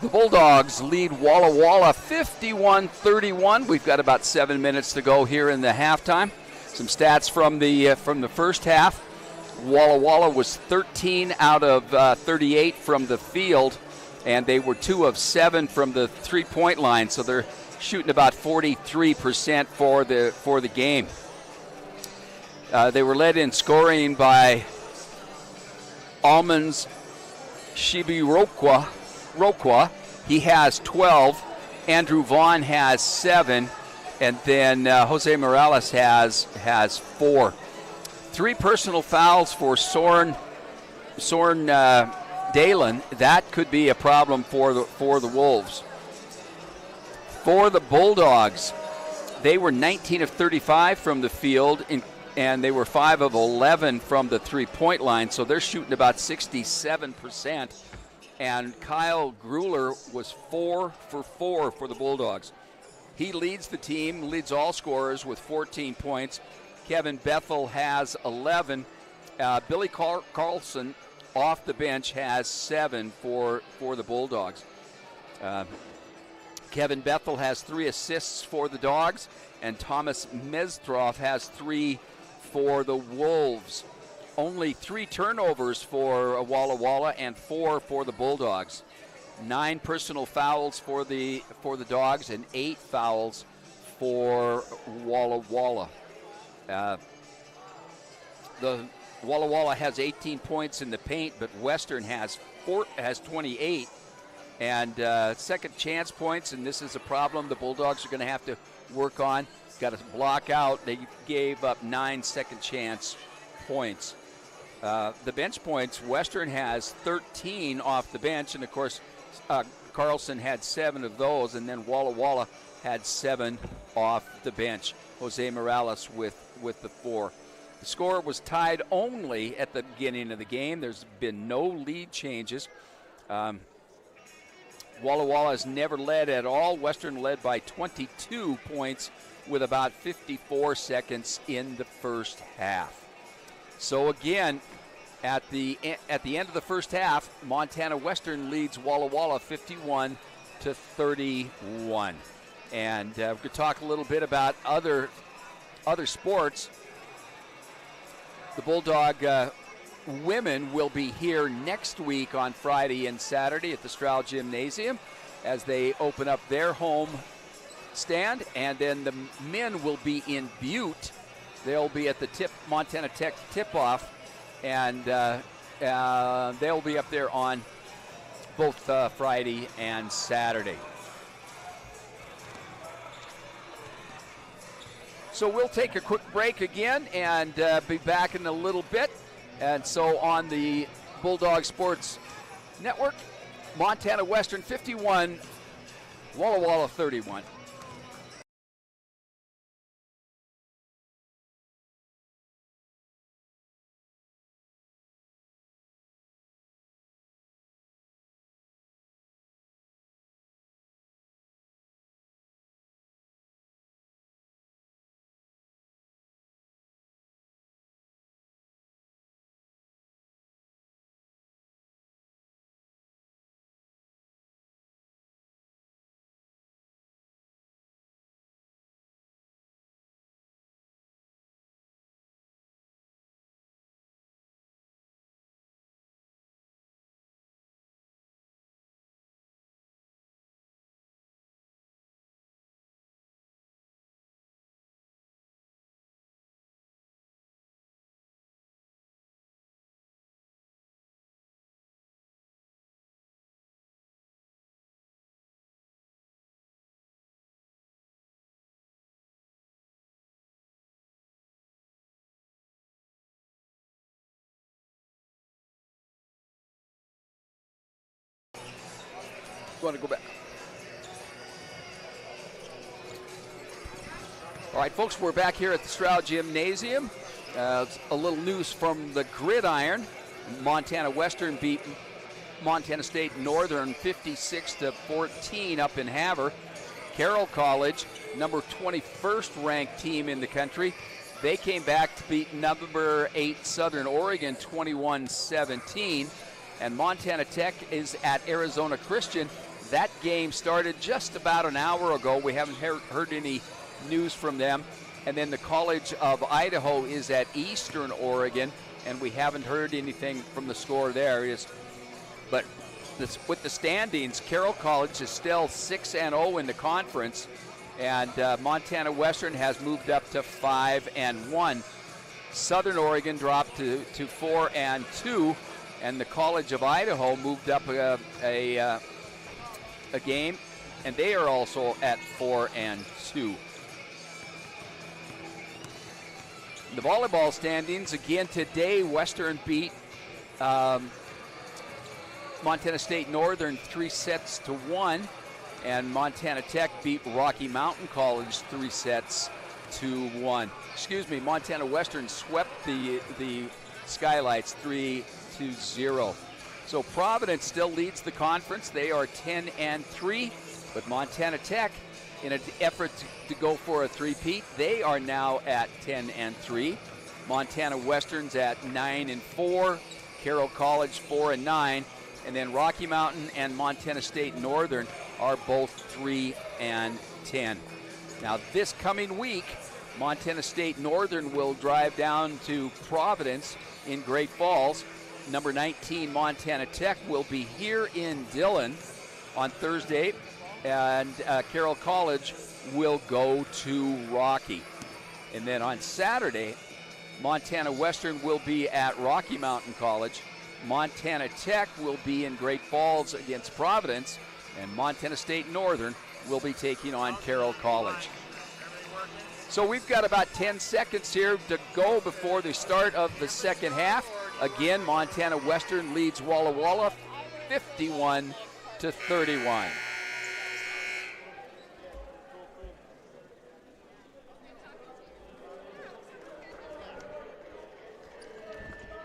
The Bulldogs lead Walla Walla 51-31. We've got about 7 minutes to go here in the halftime. Some stats from the first half. Walla Walla was 13 out of 38 from the field, and they were 2 of 7 from the three-point line, so they're shooting about 43% for the game. They were led in scoring by Almonds Shibirokwa. He has 12. Andrew Vaughn has 7. And then Jose Morales has 4. 3 personal fouls for Soren Dalen. That could be a problem for the Wolves. For the Bulldogs, they were 19 of 35 from the field, and they were 5 of 11 from the three-point line, so they're shooting about 67%. And Kyle Grueller was 4 for 4 for the Bulldogs. He leads the team, leads all scorers with 14 points. Kevin Bethel has 11. Billy Carlson off the bench has 7 for the Bulldogs. Kevin Bethel has 3 assists for the Dogs, and Thomas Mestroff has 3 for the Wolves. Only 3 turnovers for Walla Walla and 4 for the Bulldogs. 9 personal fouls for the Dogs and 8 fouls for Walla Walla. The Walla Walla has 18 points in the paint, but Western has 28. And second chance points, and this is a problem the Bulldogs are going to have to work on. Got to block out. They gave up 9 second chance points. The bench points, Western has 13 off the bench, and of course Carlson had 7 of those, and then Walla Walla had 7 off the bench. Jose Morales with the 4. The score was tied only at the beginning of the game. There's been no lead changes. Walla Walla has never led at all. Western led by 22 points with about 54 seconds in the first half. So again, at the end of the first half, Montana Western leads Walla Walla 51-31. And we could talk a little bit about other sports. The Bulldog women will be here next week on Friday and Saturday at the Stroud Gymnasium as they open up their home stand, and then the men will be in Butte. They'll be at the Montana Tech tip-off, and they'll be up there on both Friday and Saturday. So we'll take a quick break again and be back in a little bit. And so on the Bulldog Sports Network, Montana Western 51, Walla Walla 31. want to go back? All right, folks, we're back here at the Stroud Gymnasium. A little news from the gridiron. Montana Western beat Montana State Northern 56-14 up in Havre. Carroll College, number 21st ranked team in the country, they came back to beat number 8 Southern Oregon 21-17. And Montana Tech is at Arizona Christian. That game started just about an hour ago. We haven't heard any news from them. And then the College of Idaho is at Eastern Oregon, and we haven't heard anything from the score there. But with the standings, Carroll College is still 6-0 in the conference, and Montana Western has moved up to 5-1. Southern Oregon dropped to 4-2, and the College of Idaho moved up a game, and they are also at 4-2. The volleyball standings, again today, Western beat Montana State Northern 3-1, and Montana Tech beat Rocky Mountain College 3-1. Excuse me, Montana Western swept the Skylights 3-0. So Providence still leads the conference. They are 10-3, but Montana Tech, in an effort to go for a three-peat, they are now at 10-3. Montana Western's at 9-4. Carroll College 4-9. And then Rocky Mountain and Montana State Northern are both 3-10. Now this coming week, Montana State Northern will drive down to Providence in Great Falls. Number 19 Montana Tech will be here in Dillon on Thursday, and Carroll College will go to Rocky. And then on Saturday, Montana Western will be at Rocky Mountain College. Montana Tech will be in Great Falls against Providence, and Montana State Northern will be taking on Carroll College. So we've got about 10 seconds here to go before the start of the second half. Again, Montana Western leads Walla Walla 51-31.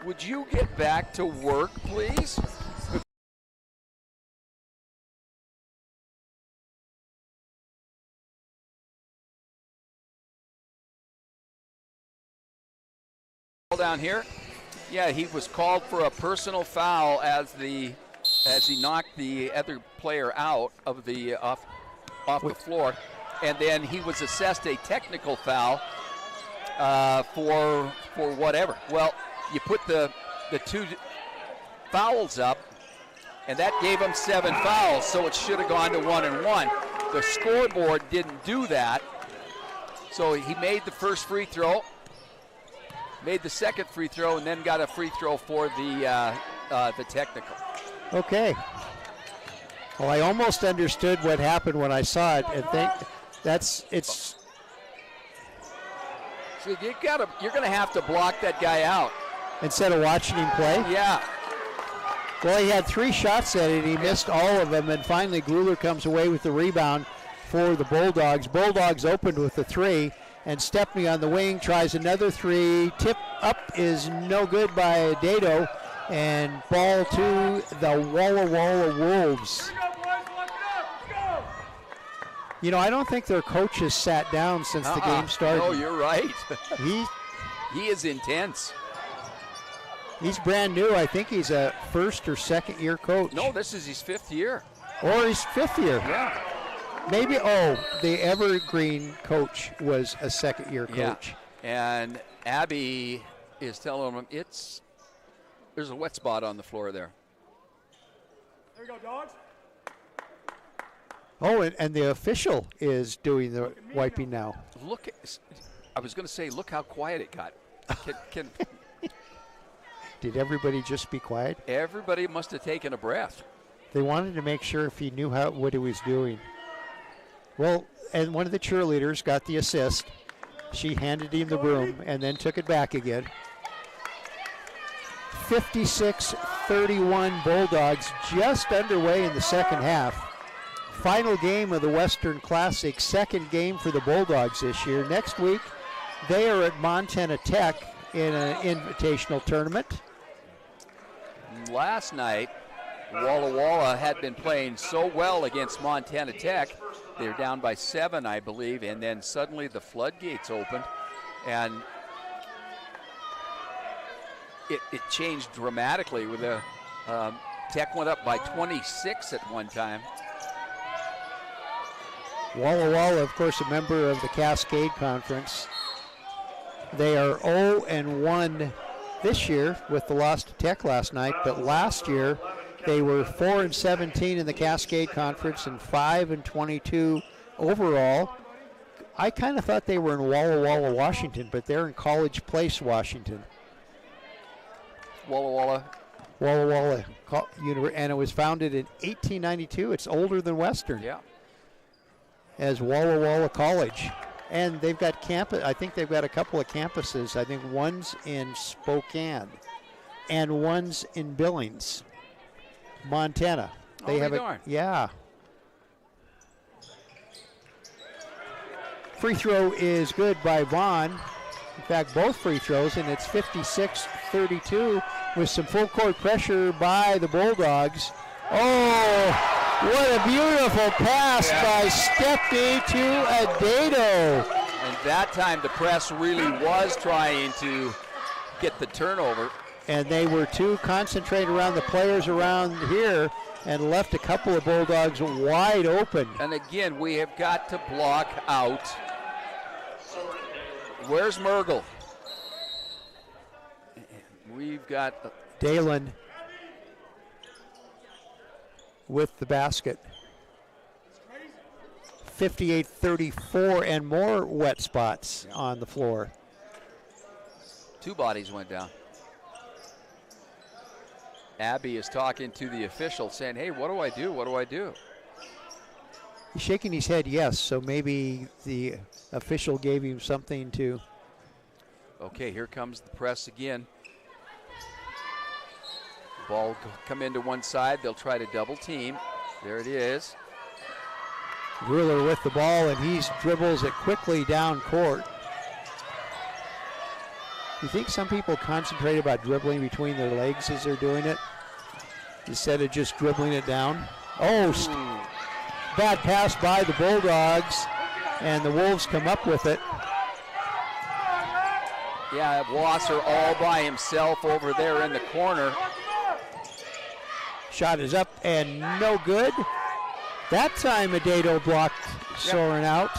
Would you get back to work, please? Down here, yeah, he was called for a personal foul as he knocked the other player out of the off the floor, and then he was assessed a technical foul for whatever. Well, you put the two fouls up, and that gave him 7 fouls, so it should have gone to 1 and 1. The scoreboard didn't do that, so he made the first free throw, made the second free throw, and then got a free throw for the technical. Okay. Well, I almost understood what happened when I saw it, and think it's. So you're going to have to block that guy out instead of watching him play? Yeah. Well, he had 3 shots at it. He missed all of them, and finally Gruler comes away with the rebound for the Bulldogs. Bulldogs opened with the 3, and Stepney on the wing tries another 3. Tip up is no good by Dado, and ball to the Walla Walla Wolves. You know, I don't think their coach has sat down since the game started. Oh, you're right. He is intense. He's brand new. I think he's a first or second year coach. No, this is his 5th year. Or his 5th year. Yeah. Maybe, the Evergreen coach was a second year coach. Yeah. And Abby is telling him there's a wet spot on the floor there. There you go, dogs. Oh, and the official is doing the wiping now. I was going to say, look how quiet it got. Did everybody just be quiet? Everybody must have taken a breath. They wanted to make sure if he knew what he was doing. Well, and one of the cheerleaders got the assist. She handed him the broom and then took it back again. 56-31 Bulldogs, just underway in the second half. final game of the Western Classic, second game for the Bulldogs this year. Next week, they are at Montana Tech in an invitational tournament. Last night, Walla had been playing so well against Montana Tech. They were down by 7, I believe, and then suddenly the floodgates opened, and it changed dramatically. With the Tech went up by 26 at one time. Walla, of course, a member of the Cascade Conference. They are 0-1 this year with the loss to Tech last night, but last year they were 4-17 in the Cascade Conference and 5-22 overall. I kind of thought they were in Walla, Washington, but they're in College Place, Washington. Walla, and it was founded in 1892. It's older than Western. Yeah. As Walla College. And they've got campus. I think they've got a couple of campuses. I think one's in Spokane and one's in Billings, Montana. They have darn. Yeah. Free throw is good by Vaughn. In fact, both free throws, and it's 56-32 with some full court pressure by the Bulldogs. Oh! What a beautiful pass by Stepney to Adato. And that time the press really was trying to get the turnover. And they were too concentrated around the players around here and left a couple of Bulldogs wide open. And again, we have got to block out. Where's Mergel? We've got Dalen with the basket. 58-34 and more wet spots on the floor. 2 bodies went down. Abby is talking to the official saying, hey, what do I do? What do I do? He's shaking his head yes, so maybe the official gave him something to. Okay, here comes the press again. Ball come into one side. They'll try to double team. There it is. Ruler with the ball, and he dribbles it quickly down court. You think some people concentrate about dribbling between their legs as they're doing it instead of just dribbling it down? Oh, bad pass by the Bulldogs, and the Wolves come up with it. Yeah, Wasser all by himself over there in the corner. Shot is up and no good. That time Adato blocked Soren out.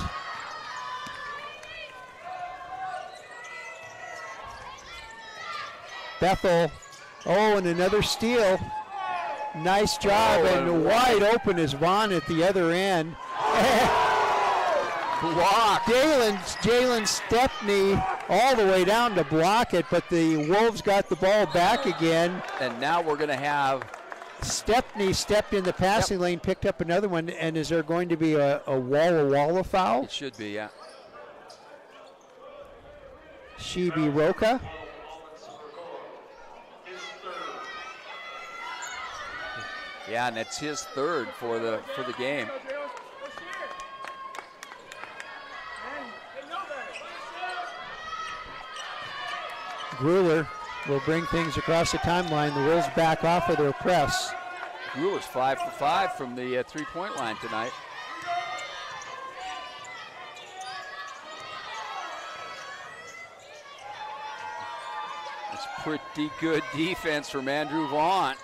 Bethel, and another steal. Nice job, and wide open is Vaughn at the other end. Block. Jalen Stepney all the way down to block it, but the Wolves got the ball back again. And now we're going to have Stepney stepped in the passing lane, picked up another one, and is there going to be a Walla foul? It should be, yeah. Shibi Roca. Yeah, and it's his third for the game. Gruler will bring things across the timeline. The Wolves back off of their press. Gruler's 5 for 5 from the three-point line tonight. It's pretty good defense from Andrew Vaughn.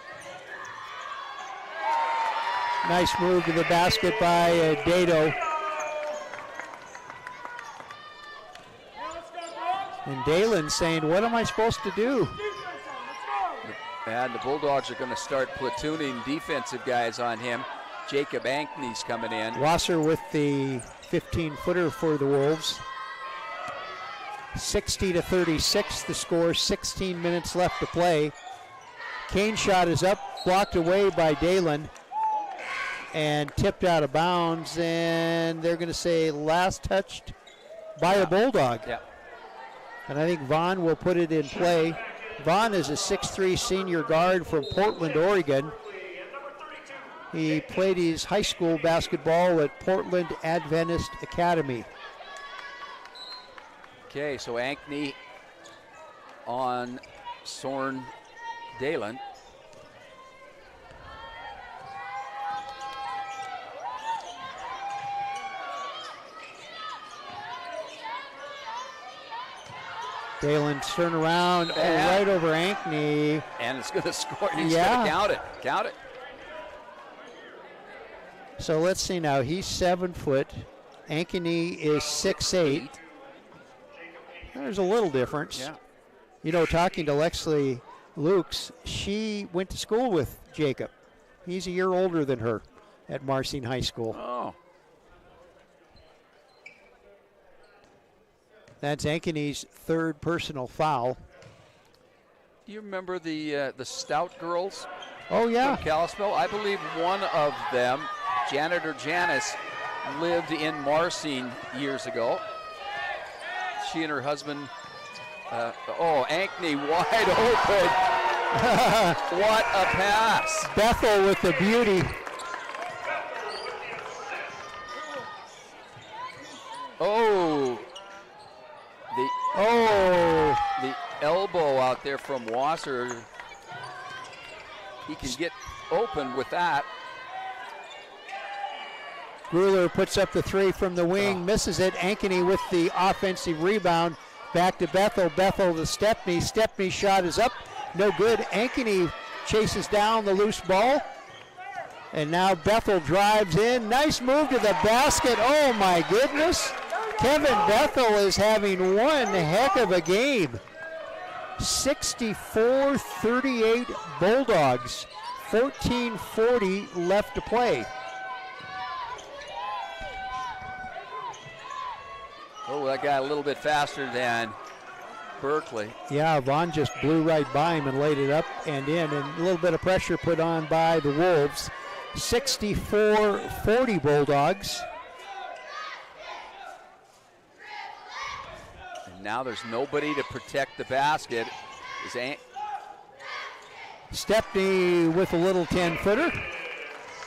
Nice move to the basket by Dato. And Dalen saying, what am I supposed to do? And the Bulldogs are going to start platooning defensive guys on him. Jacob Ankney's coming in. Wasser with the 15-footer for the Wolves. 60-36 the score, 16 minutes left to play. Kane's shot is up, blocked away by Dalen, and tipped out of bounds, and they're going to say last touched by a Bulldog. Yeah. And I think Vaughn will put it in play. Vaughn is a 6'3" senior guard from Portland, Oregon. He played his high school basketball at Portland Adventist Academy. Okay, so Ankney on Soren Dalen. Dalen's turn around right over Ankney. And it's going to score. He's going to count it. Count it. So let's see now. He's 7 foot. Ankney is 6'8". There's a little difference. Yeah. You know, talking to Lexley Lukes, she went to school with Jacob. He's a year older than her at Marcine High School. Oh. That's Ankney's 3rd personal foul. Do you remember the Stout girls? Oh, yeah. From Kalispell? I believe one of them, Janet or Janice, lived in Marcine years ago. She and her husband, Ankney wide open. What a pass. Bethel with the beauty. The elbow out there from Wasser. He can get open with that. Gruler puts up the 3 from the wing, misses it. Ankney with the offensive rebound. Back to Bethel. Bethel to Stepney. Stepney's shot is up. No good. Ankney chases down the loose ball. And now Bethel drives in. Nice move to the basket. Oh, my goodness. Kevin Bethel is having one heck of a game. 64-38 Bulldogs. 14:40 left to play. Oh, that guy a little bit faster than Berkeley. Yeah, Vaughn just blew right by him and laid it up and in, and a little bit of pressure put on by the Wolves. 64-40 Bulldogs. And now there's nobody to protect the basket. Stepney with a little 10-footer.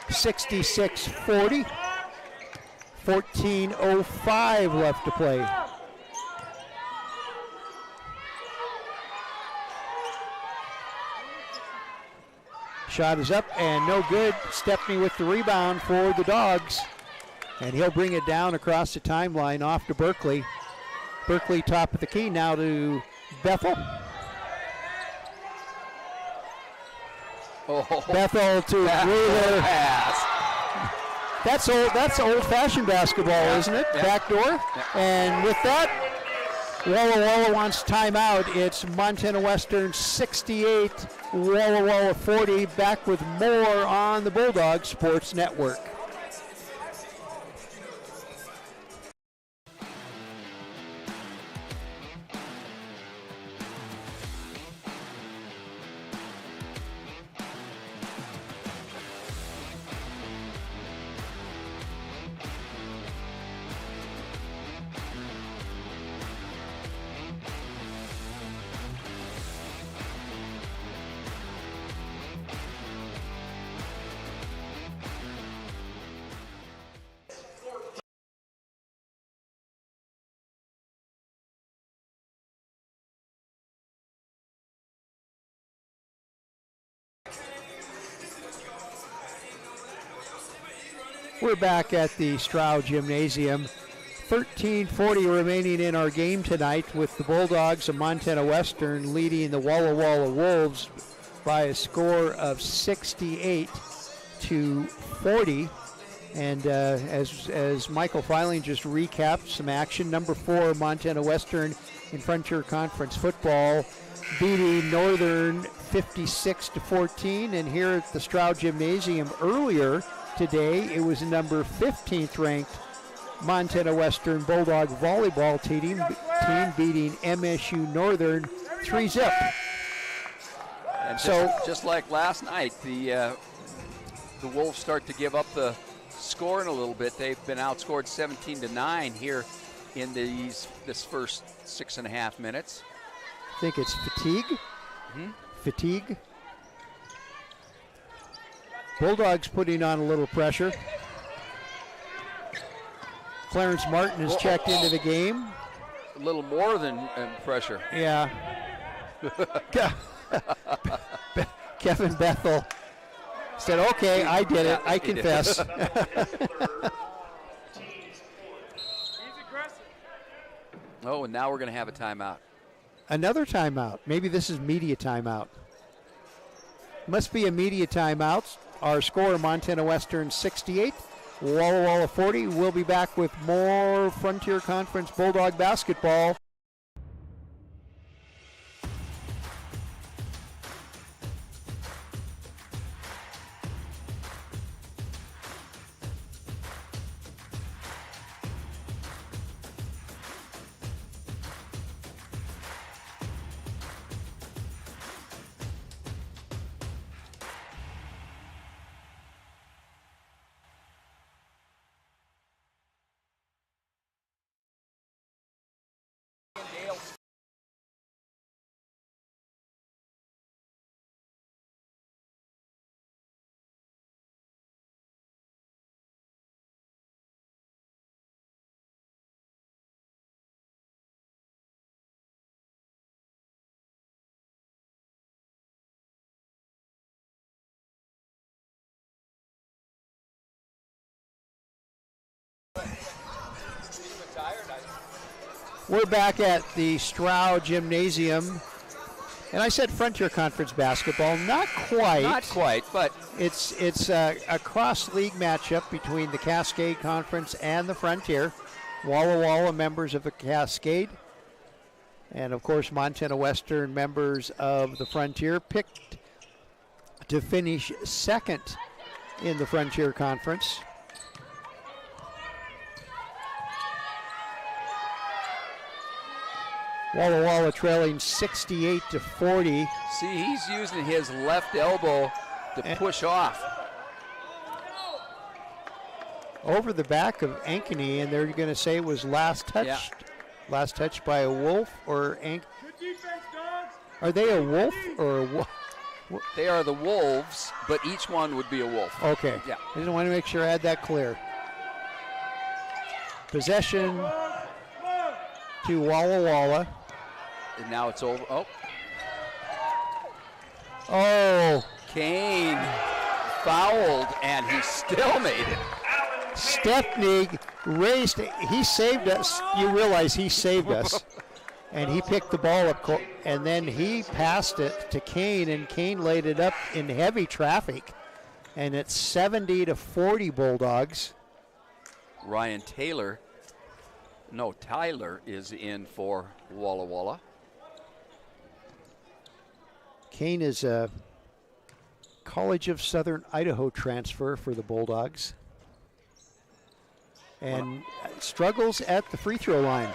66-40. 14:05 left to play. Shot is up and no good. Stepney with the rebound for the Dogs. And he'll bring it down across the timeline off to Berkeley. Berkeley top of the key now to Bethel. Bethel to Wheeler. That's old-fashioned basketball, isn't it? Yeah. Backdoor. Yeah. And with that, Walla wants timeout. It's Montana Western 68, Walla 40. Back with more on the Bulldog Sports Network. We're back at the Stroud Gymnasium. 13:40 remaining in our game tonight with the Bulldogs of Montana Western leading the Walla Wolves by a score of 68-40. And as Michael Filing just recapped some action, number 4 Montana Western in Frontier Conference football beating Northern 56-14. And here at the Stroud Gymnasium earlier today, it was number 15th ranked Montana Western Bulldog volleyball team beating MSU Northern 3-zip. And just like last night, the Wolves start to give up the scoring a little bit. They've been outscored 17-9 here in this first 6.5 minutes. I think it's fatigue. Fatigue. Bulldogs putting on a little pressure. Clarence Martin is checked into the game. A little more than pressure. Yeah. Kevin Bethel said, okay, I did it. I confess. Oh, and now we're going to have a timeout. Another timeout. Maybe this is media timeout. Must be a media timeout. Our score, Montana Western 68, Walla Walla 40. We'll be back with more Frontier Conference Bulldog basketball. We're back at the Stroud Gymnasium. And I said Frontier Conference basketball. Not quite. Not quite, but It's a cross-league matchup between the Cascade Conference and the Frontier. Walla Walla members of the Cascade. And, of course, Montana Western members of the Frontier picked to finish second in the Frontier Conference. Walla Walla trailing 68-40. see, he's using his left elbow to push off. Over the back of Ankeny, and they're going to say it was last touched. Yeah. Last touch by a Wolf or Good defense, dogs. Are they a Wolf or a Wolf? They are the Wolves, but each one would be a Wolf. Okay. Yeah. I just want to make sure I had that clear. Possession to Walla Walla. And now it's over. Oh, Oh, Kane fouled, and he still made it. Stepney raised. He saved us. You realize he saved us. And he picked the ball up, and then he passed it to Kane, and Kane laid it up in heavy traffic. And it's 70-40 Bulldogs. Ryan Tyler is in for Walla Walla. Kane is a College of Southern Idaho transfer for the Bulldogs. And struggles at the free throw line.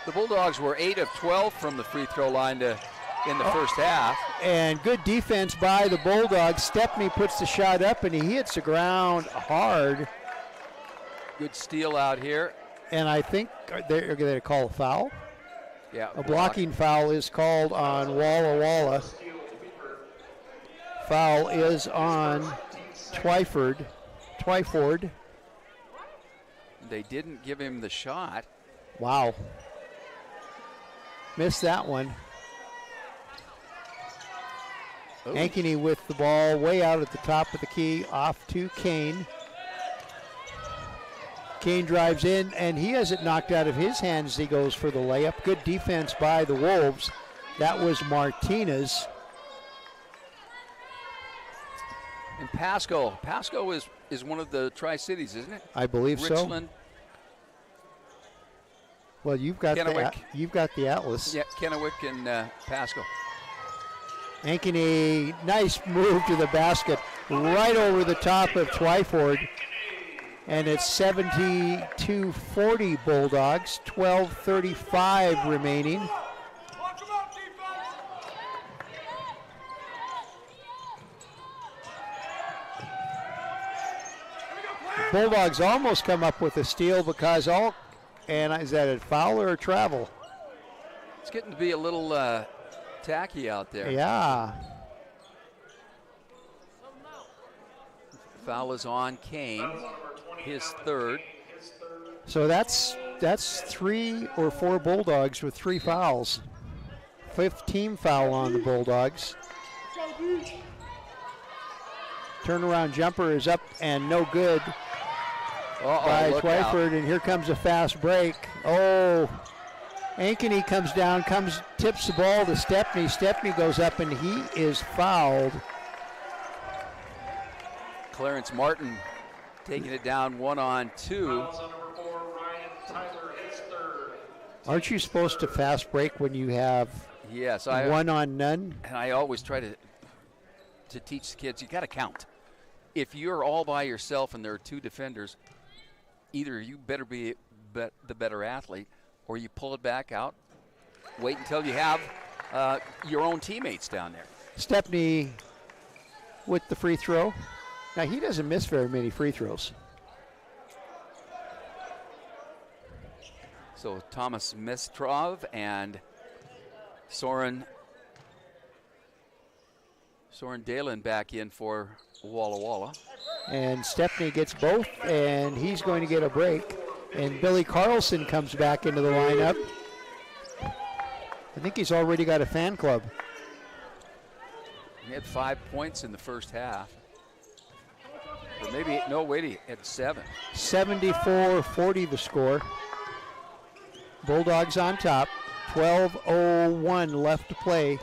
The Bulldogs were 8 of 12 from the free throw line in the first half. And good defense by the Bulldogs. Stepney puts the shot up, and he hits the ground hard. Good steal out here. And I think they're going to call a foul. Yeah, A blocking foul is called on Walla Walla. Foul is on Twyford. They didn't give him the shot. Wow. Missed that one. Oh. Ankeny with the ball way out at the top of the key, off to Kane. Kane drives in, and he has it knocked out of his hands. He goes for the layup. Good defense by the Wolves. That was Martinez. And Pasco is one of the Tri-Cities, isn't it? I believe so. Richland. Well, you've got the Atlas. Yeah, Kennewick and Pasco. Ankeny, nice move to the basket, right over the top of Twyford. And it's 72-40 Bulldogs, 12:35 remaining. Watch them out, defense. Bulldogs almost come up with a steal because and is that a foul or a travel? It's getting to be a little tacky out there. Yeah. Foul is on Kane, his third. So that's 3 or 4 Bulldogs with 3 fouls. 5th team foul on the Bulldogs. Turnaround jumper is up and no good by Twyford, and here comes a fast break. Oh, Ankeny comes down, tips the ball to Stepney. Stepney goes up and he is fouled. Clarence Martin taking it down 1-on-2. Aren't you supposed to fast break when you have one on none? And I always try to teach the kids, you got to count. If you're all by yourself and there are 2 defenders, either you better be the better athlete, or you pull it back out, wait until you have your own teammates down there. Stepney with the free throw. Now, he doesn't miss very many free throws. So Thomas Mistrov and Soren Dalen back in for Walla Walla. And Stepney gets both, and he's going to get a break. And Billy Carlson comes back into the lineup. I think he's already got a fan club. He had 5 points in the first half. Or maybe, no, wait, he had 7. 74-40 the score. Bulldogs on top. 12:01 left to play.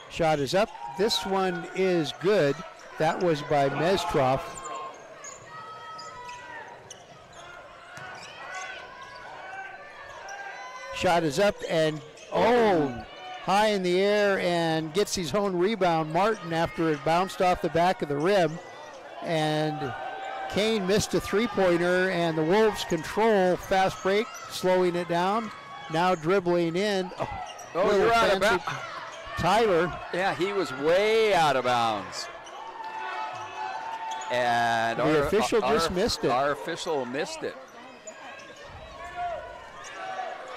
Shot is up. This one is good. That was by Mestrov. Shot is up and high in the air and gets his own rebound. Martin after it bounced off the back of the rim. And Kane missed a three-pointer, and the Wolves control. Fast break, slowing it down. Now dribbling in. You're out of bounds. Tyler. Yeah, he was way out of bounds. And the official just missed it. Our official missed it.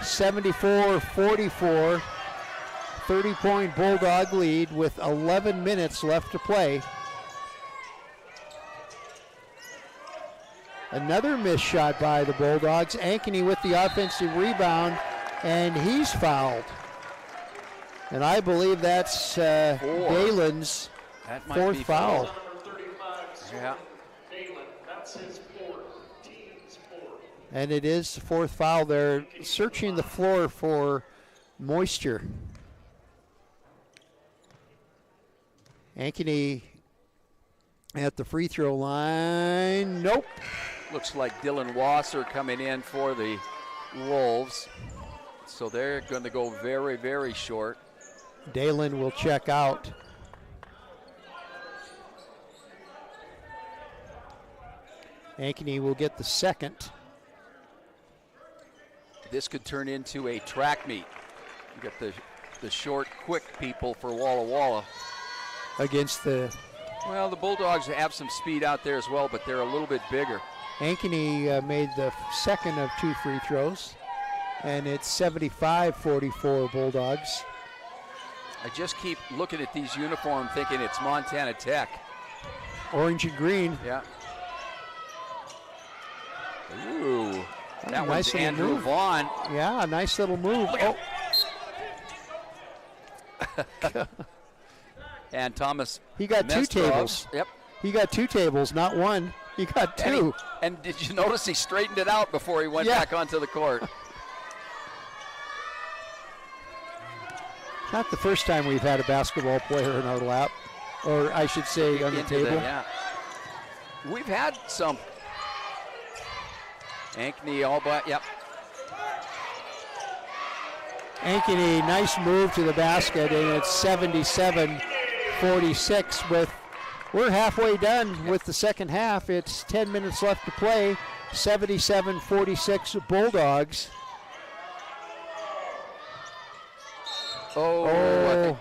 74-44. 30-point Bulldog lead with 11 minutes left to play. Another missed shot by the Bulldogs. Ankeny with the offensive rebound, and he's fouled. And I believe that's Dalen's 4th foul. Yeah. And it is the 4th foul. They're searching the floor for moisture. Ankeny at the free throw line. Nope. Looks like Dylan Wasser coming in for the Wolves. So they're going to go very, very short. Dalen will check out. Ankeny will get the 2nd. This could turn into a track meet. You got the short, quick people for Walla Walla. Against the... Well, the Bulldogs have some speed out there as well, but they're a little bit bigger. Ankeny made the 2nd of 2 free throws, and it's 75-44 Bulldogs. I just keep looking at these uniforms thinking it's Montana Tech. Orange and green. Yeah. Ooh. That nice one's Andrew move. Vaughn. Yeah, a nice little move. And Thomas. He got Mestrov. 2 tables. Yep. He got 2 tables, not 1. He got 2. And did you notice he straightened it out before he went back onto the court? Not the first time we've had a basketball player in our lap, or I should say on the table. Yeah. We've had some. Ankeny all but, yep. Ankeny, nice move to the basket, and it's 77-46 with, we're halfway done with the second half. It's 10 minutes left to play, 77-46 Bulldogs.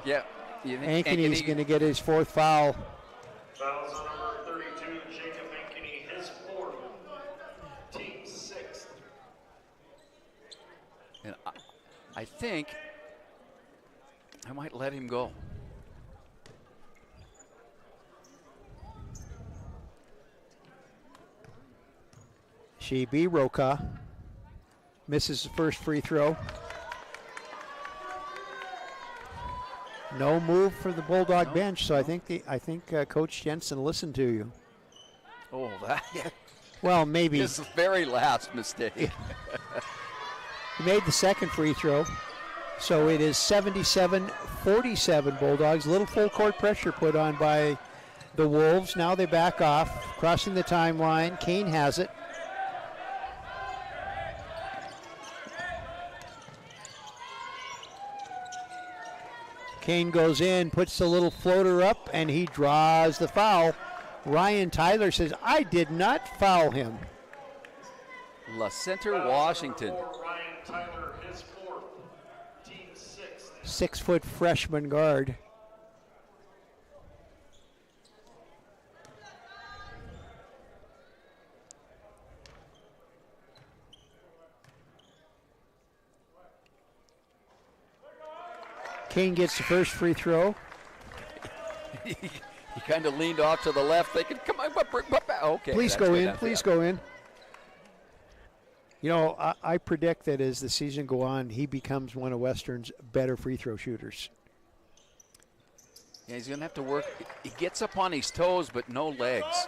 Yeah. Ankeny's going to get his 4th foul. Fouls on number 32, Jacob Ankeny, his 4th, team 6th. I think I might let him go. Shibi Roka misses the first free throw. No move for the Bulldog bench, so I think Coach Jensen listened to you. Oh, that Well, maybe. his very last mistake. He made the second free throw, so it is 77-47 Bulldogs. Little full court pressure put on by the Wolves. Now they back off, crossing the timeline. Kane has it. Kane goes in, puts the little floater up, and he draws the foul. Ryan Tyler says, I did not foul him. La Center, Washington. Ryan Tyler, his fourth, team sixth. 6-foot freshman guard. Kane gets the first free throw. He kind of leaned off to the left, thinking, come on, okay. Please go in, please go in. You know, I predict that as the season go on, he becomes one of Western's better free throw shooters. Yeah, he's going to have to work. He gets up on his toes, but no legs.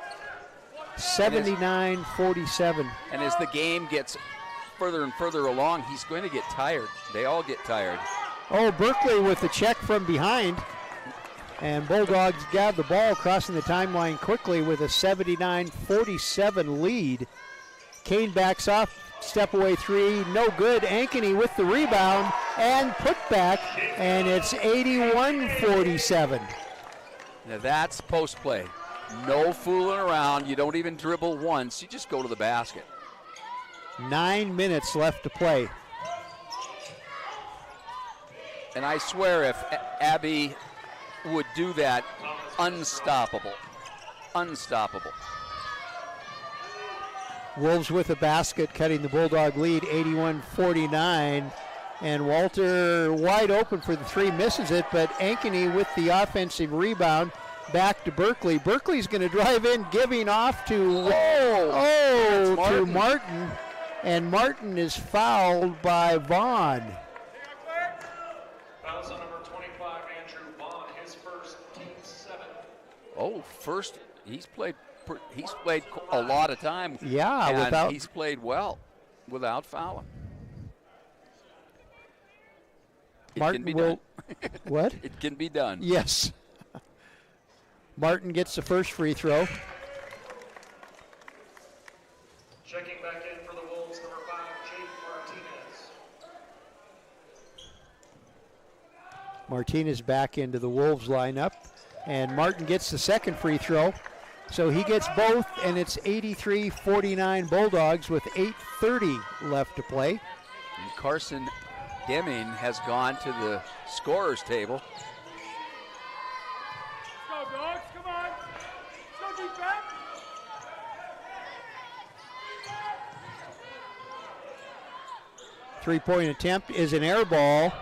79-47. And as the game gets further and further along, he's going to get tired. They all get tired. Oh, Berkeley with the check from behind. And Bulldogs got the ball crossing the timeline quickly with a 79-47 lead. Kane backs off, step away three, no good. Ankeny with the rebound and put back, and it's 81-47. Now that's post play. No fooling around. You don't even dribble once. You just go to the basket. 9 minutes left to play. And I swear if Abby would do that, unstoppable. Unstoppable. Wolves with a basket, cutting the Bulldog lead, 81-49. And Walter wide open for the three, misses it, but Ankeny with the offensive rebound, back to Berkeley. Berkeley's going to drive in, giving off to to Martin. And Martin is fouled by Vaughn. Fouls on number 25, Andrew Vaughn, his first, team 7. Oh, first, he's played a lot of time. Yeah, and he's played well without fouling. Martin will. What? It can be done. Yes. Martin gets the first free throw. Checking back in for the Wolves, number 5, Jake Martinez. Martinez back into the Wolves lineup. And Martin gets the second free throw. So he gets both, and it's 83-49 Bulldogs with 8:30 left to play. And Carson Deming has gone to the scorer's table. Let's go, dogs. Come on. Let's go, defense. Three-point attempt is an air ball,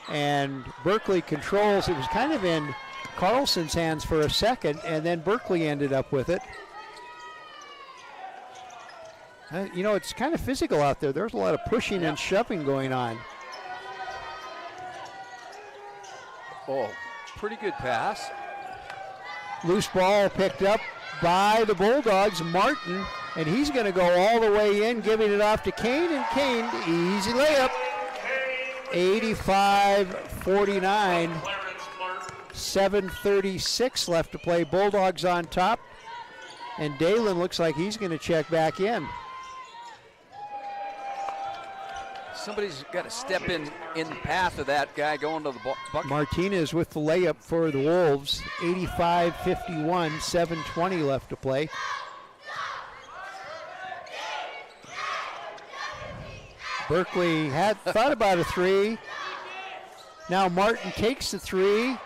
and Berkeley controls. It was kind of in Carlson's hands for a second, and then Berkeley ended up with it. You know, it's kind of physical out there. There's a lot of pushing and shoving going on. Oh, pretty good pass. Loose ball picked up by the Bulldogs, Martin, and he's going to go all the way in, giving it off to Kane, and Kane, easy layup. 85-49. 7:36 left to play. Bulldogs on top, and Dalen looks like he's going to check back in. Somebody's got to step in the path of that guy going to the bucket. Martinez with the layup for the Wolves. 85-51, 7:20 left to play. Berkeley had thought about a three. Now Martin takes the three.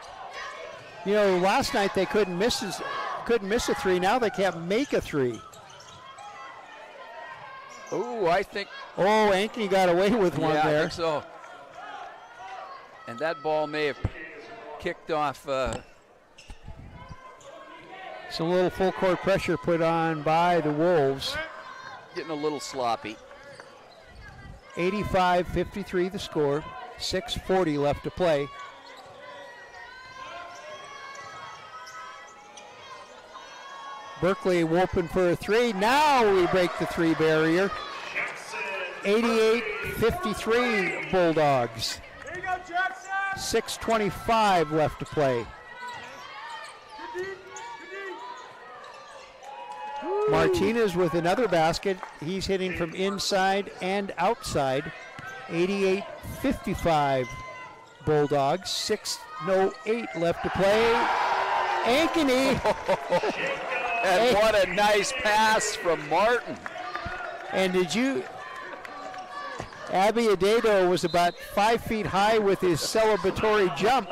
You know, last night they couldn't miss a three. Now they can't make a three. Oh, I think. Oh, Ankeny got away with one there. I think so. And that ball may have kicked off. Some little full court pressure put on by the Wolves. Getting a little sloppy. 85-53 the score. 6:40 left to play. Berkeley open for a three. Now we break the three barrier. 88-53 Bulldogs. There you go, Jackson. 6:25 left to play. Good deep. Martinez with another basket. He's hitting from inside and outside. 88-55 Bulldogs. 6:08 left to play. Ankeny. And what a nice pass from Martin. And did you, Abby Adedo was about 5 feet high with his celebratory jump.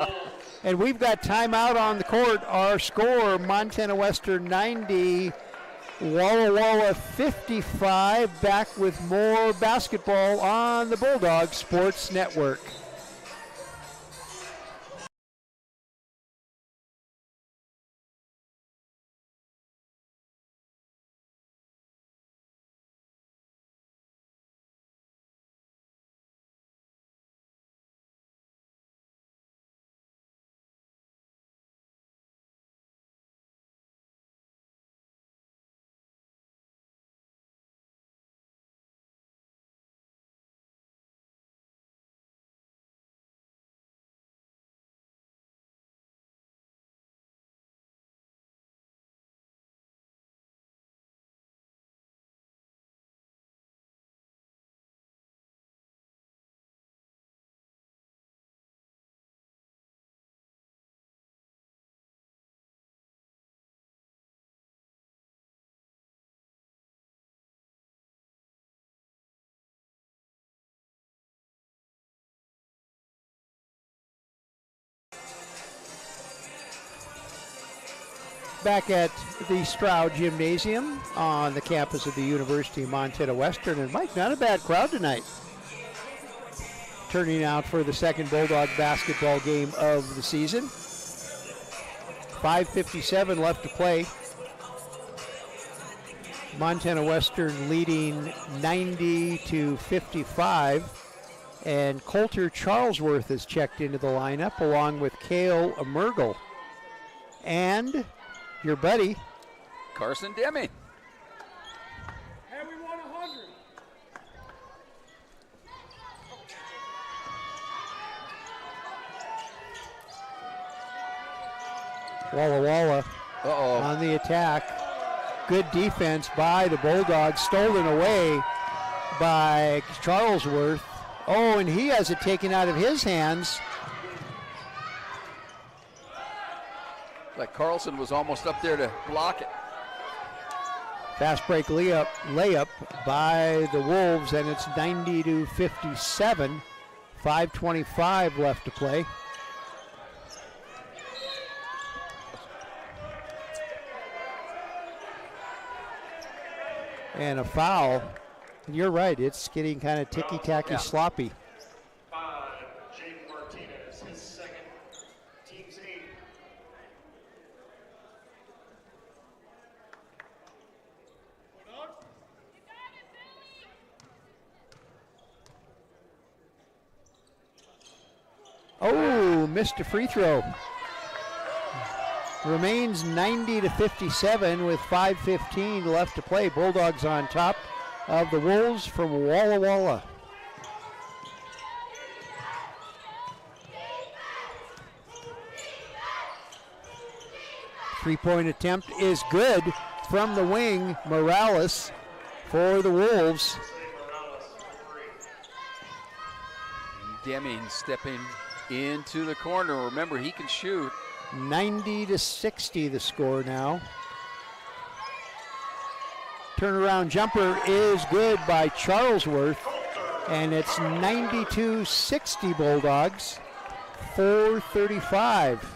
And we've got timeout on the court. Our score, Montana Western 90, Walla Walla 55. Back with more basketball on the Bulldog Sports Network. Back at the Stroud Gymnasium on the campus of the University of Montana Western. And Mike, not a bad crowd tonight. Turning out for the second Bulldog basketball game of the season. 5:57 left to play. Montana Western leading 90-55. And Coulter Charlesworth is checked into the lineup along with Cale Emergel. And your buddy, Carson Deming. Hey, we won 100. Walla Walla on the attack. Good defense by the Bulldogs, stolen away by Charlesworth. Oh, and he has it taken out of his hands. Like Carlson was almost up there to block it. Fast break layup by the Wolves, and it's 90-57. 5:25 left to play. And a foul. And you're right, it's getting kind of ticky-tacky, sloppy. Jake Martinez, his second, team's 8. Oh, missed a free throw. Remains 90-57 with 5:15 left to play. Bulldogs on top of the Wolves from Walla Walla. Three-point attempt is good from the wing. Morales for the Wolves. Deming stepping into the corner. Remember, he can shoot. 90-60 the score now. Turnaround jumper is good by Charlesworth, and it's 92-60 Bulldogs. 4:35.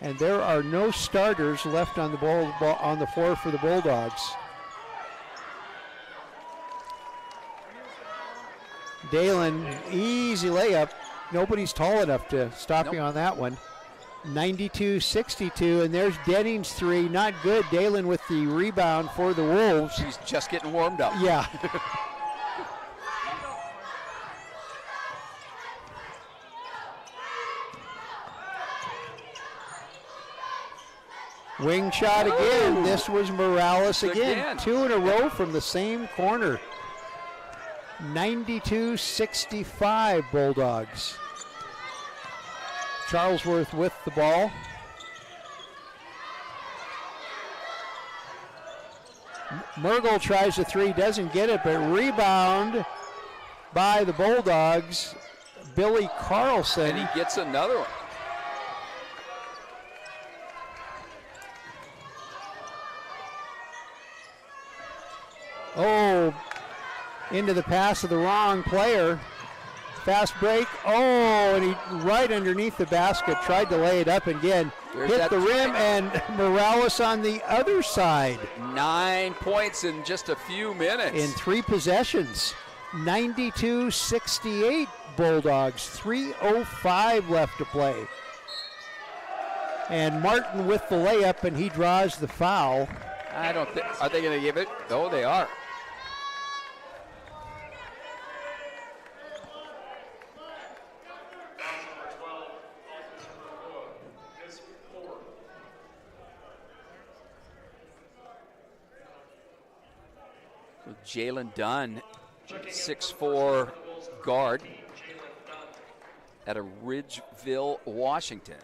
And there are no starters left on the on the floor for the Bulldogs. Dalen, easy layup. Nobody's tall enough to stop you on that one. 92-62, and there's Denning's three. Not good. Dalen with the rebound for the Wolves. He's just getting warmed up. Yeah. Wing shot again. This was Morales again. 2 in a row from the same corner. 92-65 Bulldogs. Charlesworth with the ball. Mergel tries a three, doesn't get it, but rebound by the Bulldogs. Billy Carlson. And he gets another one. Oh, into the pass of the wrong player. Fast break. Oh, and he right underneath the basket. Tried to lay it up again. Hit the rim, and Morales on the other side. 9 points in just a few minutes. In 3 possessions. 92-68 Bulldogs. 3:05 left to play. And Martin with the layup, and he draws the foul. I don't think. Are they going to give it? Oh, they are. Jalen Dunn, 6'4" guard out of Ridgeville, Washington.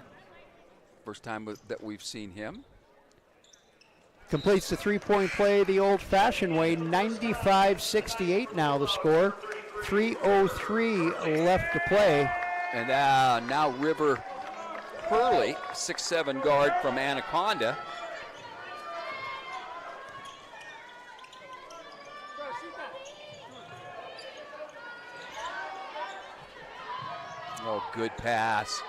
First time that we've seen him. Completes the three-point play the old-fashioned way. 95-68 now the score. 3:03 left to play. And now River Hurley, 6'7" guard from Anaconda. Oh, good pass.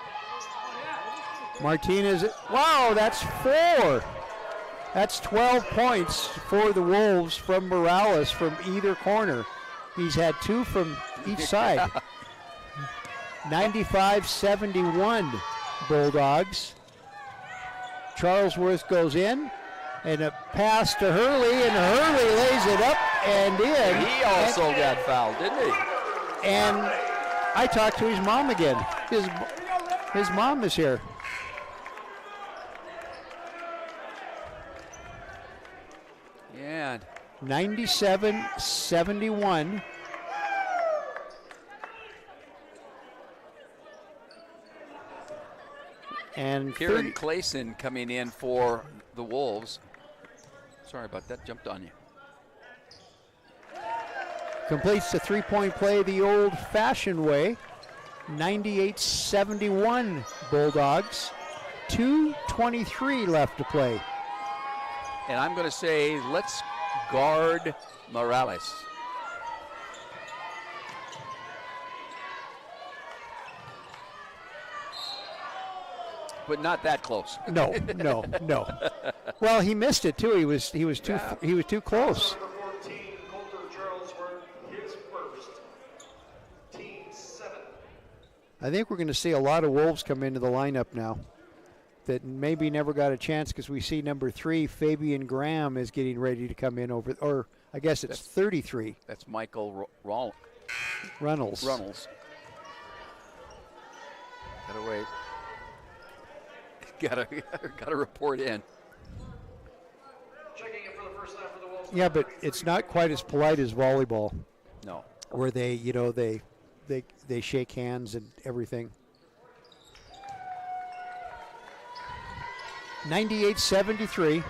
Martinez, wow, that's 4. That's 12 points for the Wolves from Morales from either corner. He's had 2 from each side. 95-71 Bulldogs. Charlesworth goes in, and a pass to Hurley, and Hurley lays it up and in. He also got fouled, didn't he? And I talked to his mom again. His mom is here. Yeah. 97-71. And Kieran Clayson coming in for the Wolves. Sorry about that, jumped on you. Completes the three-point play the old-fashioned way. 98-71 Bulldogs. 2:23 left to play. And I'm going to say, let's guard Morales. But not that close. No. Well, he missed it too. He was too close. Number 14, Colter Charlesworth, his first. Team 7. I think we're going to see a lot of Wolves come into the lineup now that maybe never got a chance, because we see number 3, Fabian Graham, is getting ready to come in over, or I guess it's 33. That's Michael Runnels. Gotta wait. Gotta report in. Checking in for the first time for the Wolves. Yeah, but it's not quite as polite as volleyball, No. where they shake hands and everything. 98-73.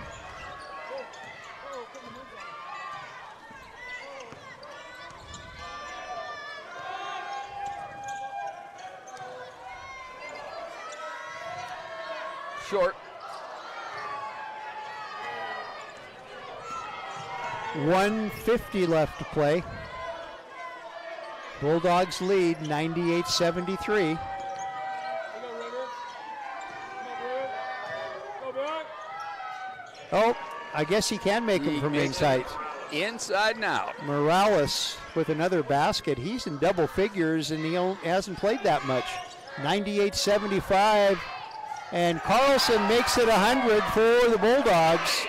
Short. 1:50 left to play. Bulldogs lead 98-73. Oh, I guess he can make him from inside. inside and out. Morales with another basket. He's in double figures, and he hasn't played that much. 98-75, and Carlson makes it 100 for the Bulldogs.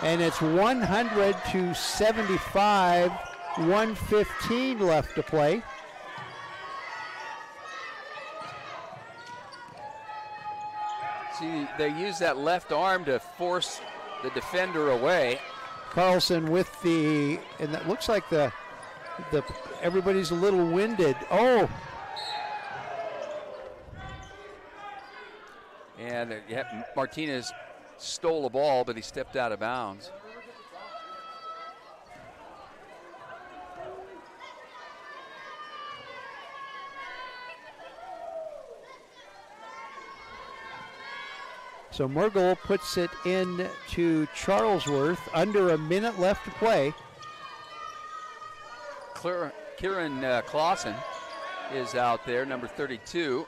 And it's 100-75, 1:15 left to play. See, they use that left arm to force the defender away. Carlson with and that looks like everybody's a little winded. Oh. And Martinez stole the ball, but he stepped out of bounds. So Murgle puts it in to Charlesworth. Under a minute left to play. Kieran Clausen is out there, number 32.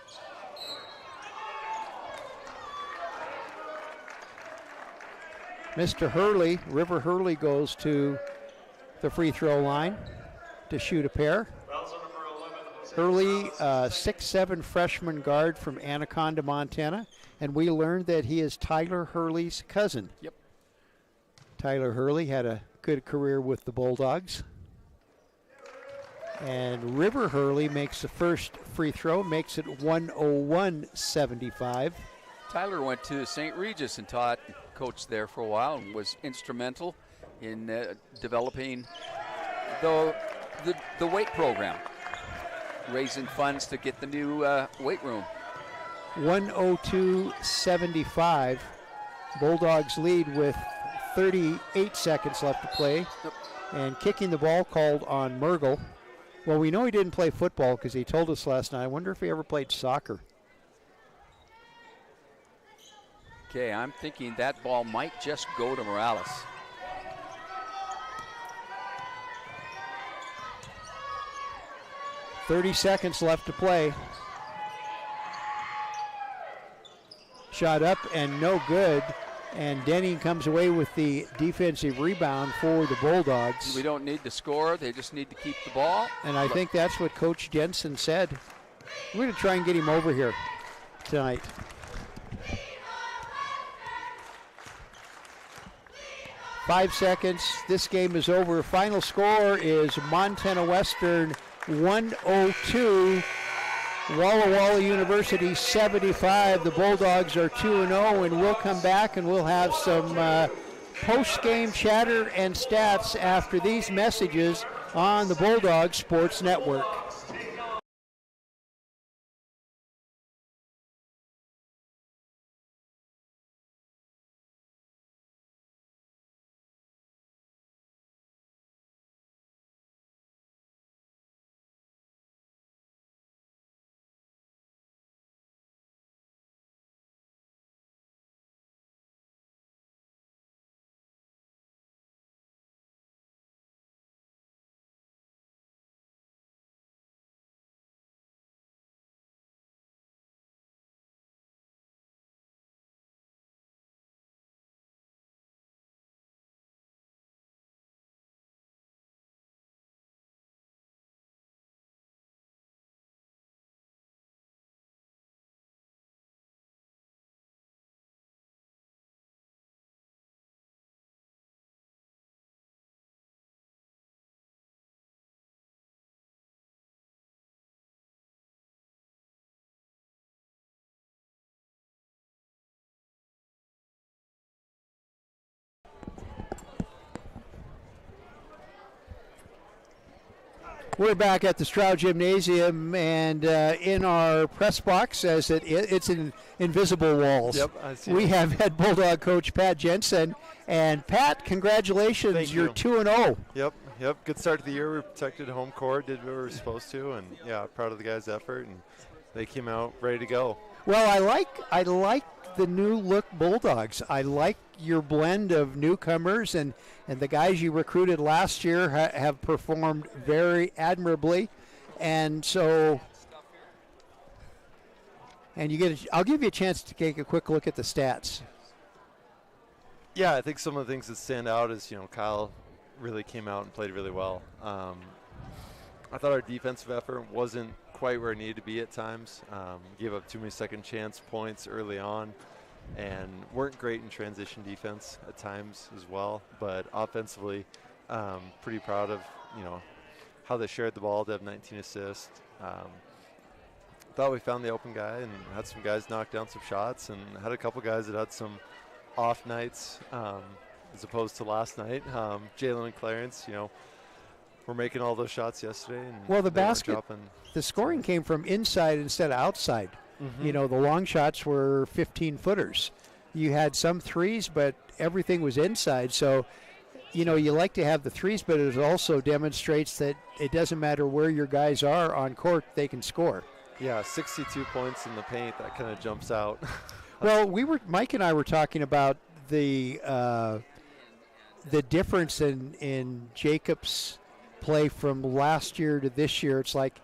Mr. Hurley, River Hurley, goes to the free throw line to shoot a pair. Hurley, 6'7" freshman guard from Anaconda, Montana. And we learned that he is Tyler Hurley's cousin. Yep. Tyler Hurley had a good career with the Bulldogs. And River Hurley makes the first free throw, makes it 101-75. Tyler went to St. Regis and coached there for a while and was instrumental in developing the weight program, raising funds to get the new weight room. 102-75. Bulldogs lead with 38 seconds left to play. Yep. And kicking the ball called on Murgle. Well, we know he didn't play football because he told us last night. I wonder if he ever played soccer. Okay, I'm thinking that ball might just go to Morales. .30 seconds left to play. Shot up and no good. And Denning comes away with the defensive rebound for the Bulldogs. We don't need to score. They just need to keep the ball. And I think that's what Coach Jensen said. We're going to try and get him over here tonight. Five seconds. This game is over. Final score is Montana Western 102. Walla University 75. The Bulldogs are 2-0, and we'll come back and we'll have some post-game chatter and stats after these messages on the Bulldogs Sports Network. We're back at the Stroud Gymnasium, and in our press box, as it's in invisible walls. Yep, I see. We have head Bulldog coach Pat Jensen, and Pat, congratulations! Thank You're you. 2-0. Yep. Good start to the year. We protected home court, did what we were supposed to, and yeah, proud of the guys' effort, and they came out ready to go. Well, I like the new look Bulldogs. I like your blend of newcomers and the guys you recruited last year have performed very admirably, and so I'll give you a chance to take a quick look at the stats. Yeah, I think some of the things that stand out is, Kyle really came out and played really well. I thought our defensive effort wasn't quite where it needed to be at times. Gave up too many second chance points early on and weren't great in transition defense at times as well. But offensively, pretty proud of, how they shared the ball to have 19 assists. Thought we found the open guy and had some guys knock down some shots, and had a couple guys that had some off nights as opposed to last night. Jalen and Clarence, were making all those shots yesterday. And well, the scoring came from inside instead of outside. Mm-hmm. The long shots were 15-footers. You had some threes, but everything was inside. So, you like to have the threes, but it also demonstrates that it doesn't matter where your guys are on court, they can score. Yeah, 62 points in the paint, that kind of jumps out. Well, Mike and I were talking about the difference in Jacob's play from last year to this year. It's like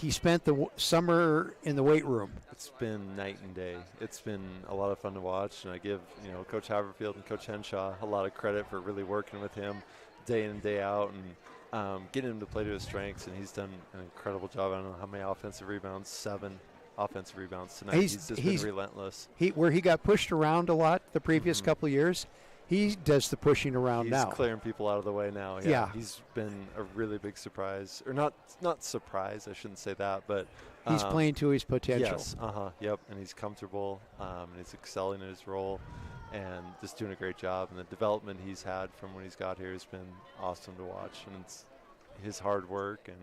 he spent the summer in the weight room. It's been night and day. It's been a lot of fun to watch, and I give Coach Haverfield and Coach Henshaw a lot of credit for really working with him day in and day out, and getting him to play to his strengths. And he's done an incredible job. I don't know how many offensive rebounds, 7 offensive rebounds tonight. He's just been relentless. Where he got pushed around a lot the previous couple of years, he does the pushing around now. He's clearing people out of the way now. Yeah. He's been a really big surprise. Or not surprise, I shouldn't say that, but he's playing to his potential. Yes, yep, and he's comfortable, and he's excelling in his role, and just doing a great job. And the development he's had from when he's got here has been awesome to watch, and it's his hard work and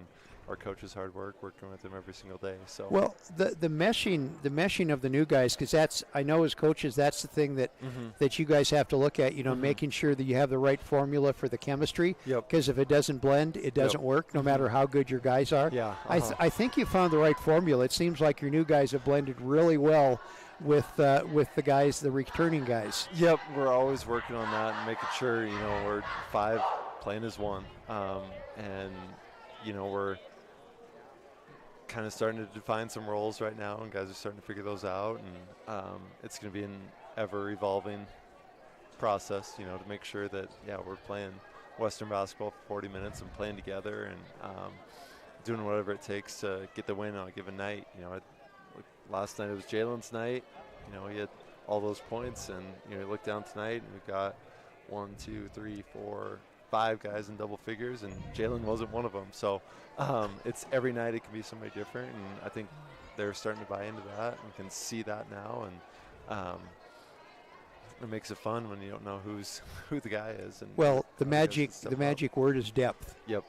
our coach's hard work working with him every single day. So well, the meshing of the new guys, because I know as coaches that's the thing that that you guys have to look at. Making sure that you have the right formula for the chemistry. Yep. Because if it doesn't blend, it doesn't work. No matter how good your guys are. Yeah. I think you found the right formula. It seems like your new guys have blended really well with the guys, the returning guys. Yep, we're always working on that and making sure we're 5 playing as 1, and we're kind of starting to define some roles right now, and guys are starting to figure those out, and it's going to be an ever-evolving process, to make sure that, we're playing Western basketball for 40 minutes and playing together and doing whatever it takes to get the win on a given night. Last night it was Jalen's night. He had all those points, and, you look down tonight, and we've got 1, 2, 3, 4, 5 guys in double figures, and Jalen wasn't one of them. So it's every night it can be somebody different, and I think they're starting to buy into that and can see that now, and it makes it fun when you don't know who the guy is. And well, the magic word is depth. Yep.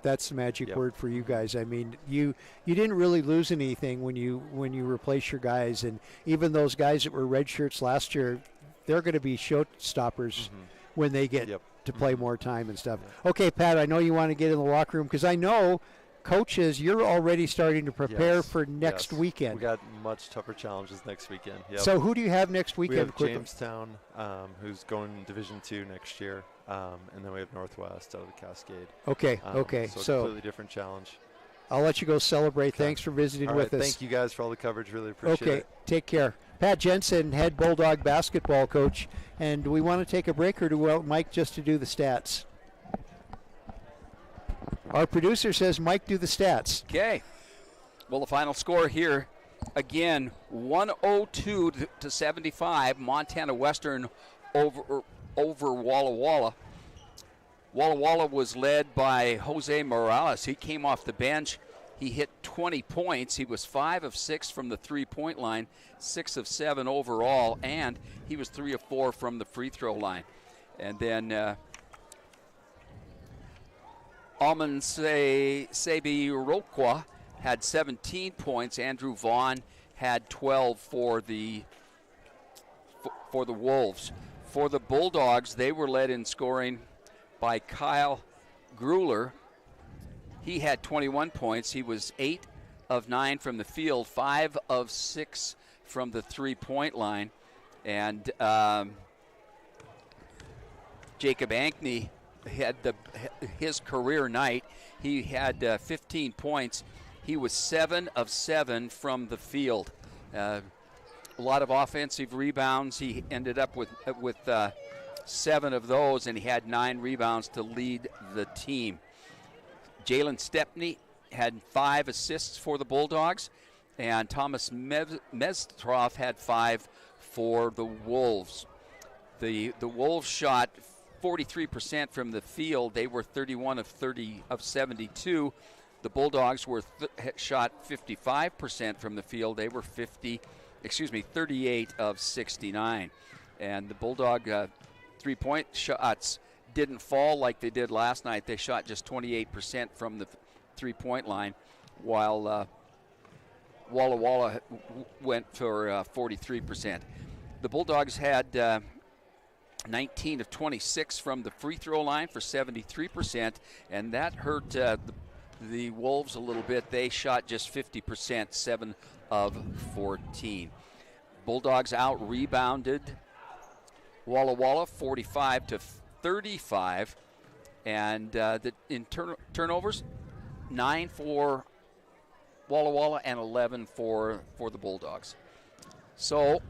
That's the magic word for you guys. I mean, you didn't really lose anything when you replace your guys, and even those guys that were red shirts last year, they're going to be showstoppers when they get to play more time and stuff. Okay, Pat, I know you want to get in the locker room, because I know, coaches, you're already starting to prepare for next weekend. We got much tougher challenges next weekend. Yep. So who do you have next weekend? We have Jamestown, who's going Division II next year, and then we have Northwest out of the Cascade. Okay, So a completely different challenge. I'll let you go celebrate. Okay. Thanks for visiting with us. Thank you guys for all the coverage. Really appreciate it. Okay, take care. Pat Jensen, head Bulldog basketball coach, and we want to take a break, or do we want Mike just to do the stats? Our producer says Mike do the stats. Okay. Well, the final score here, again, 102 to 75. Montana Western over Walla Walla. Walla Walla was led by Jose Morales. He came off the bench. He hit 20 points. He was 5 of 6 from the three-point line, 6 of 7 overall, and he was 3 of 4 from the free throw line. And then Alman Sebi-Rokwa had 17 points. Andrew Vaughn had 12 for the Wolves. For the Bulldogs, they were led in scoring by Kyle Grueller. He had 21 points. He was 8 of 9 from the field, 5 of 6 from the three-point line. And Jacob Ankney had his career night. He had 15 points. He was 7 of 7 from the field. a lot of offensive rebounds. He ended up with 7 of those, and he had 9 rebounds to lead the team. Jalen Stepney had 5 assists for the Bulldogs, and Thomas Mestroff had 5 for the Wolves. The Wolves shot 43% from the field. They were 31 of 72. The Bulldogs were shot 55% from the field. They were 38 of 69. And the Bulldog three-point shots didn't fall like they did last night. They shot just 28% from the three-point line, while Walla went for 43%. The Bulldogs had 19 of 26 from the free throw line for 73%, and that hurt the Wolves a little bit. They shot just 50%, 7 of 14. Bulldogs out-rebounded Walla 45 to 35, and in turnovers, 9 for Walla and 11 for the Bulldogs. So,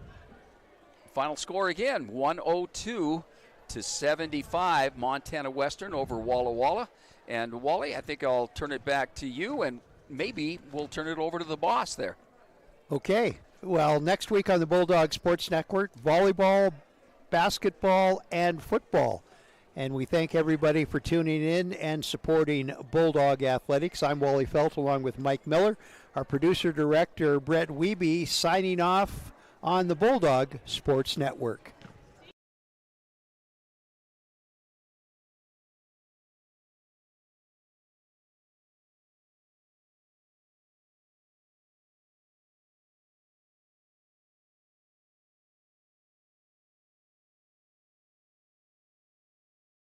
final score again, 102 to 75, Montana Western over Walla. And Wally, I think I'll turn it back to you, and maybe we'll turn it over to the boss there. Okay. Well, next week on the Bulldog Sports Network, volleyball, basketball, and football. And we thank everybody for tuning in and supporting Bulldog Athletics. I'm Wally Felt along with Mike Miller, our producer-director Brett Wiebe, signing off on the Bulldog Sports Network.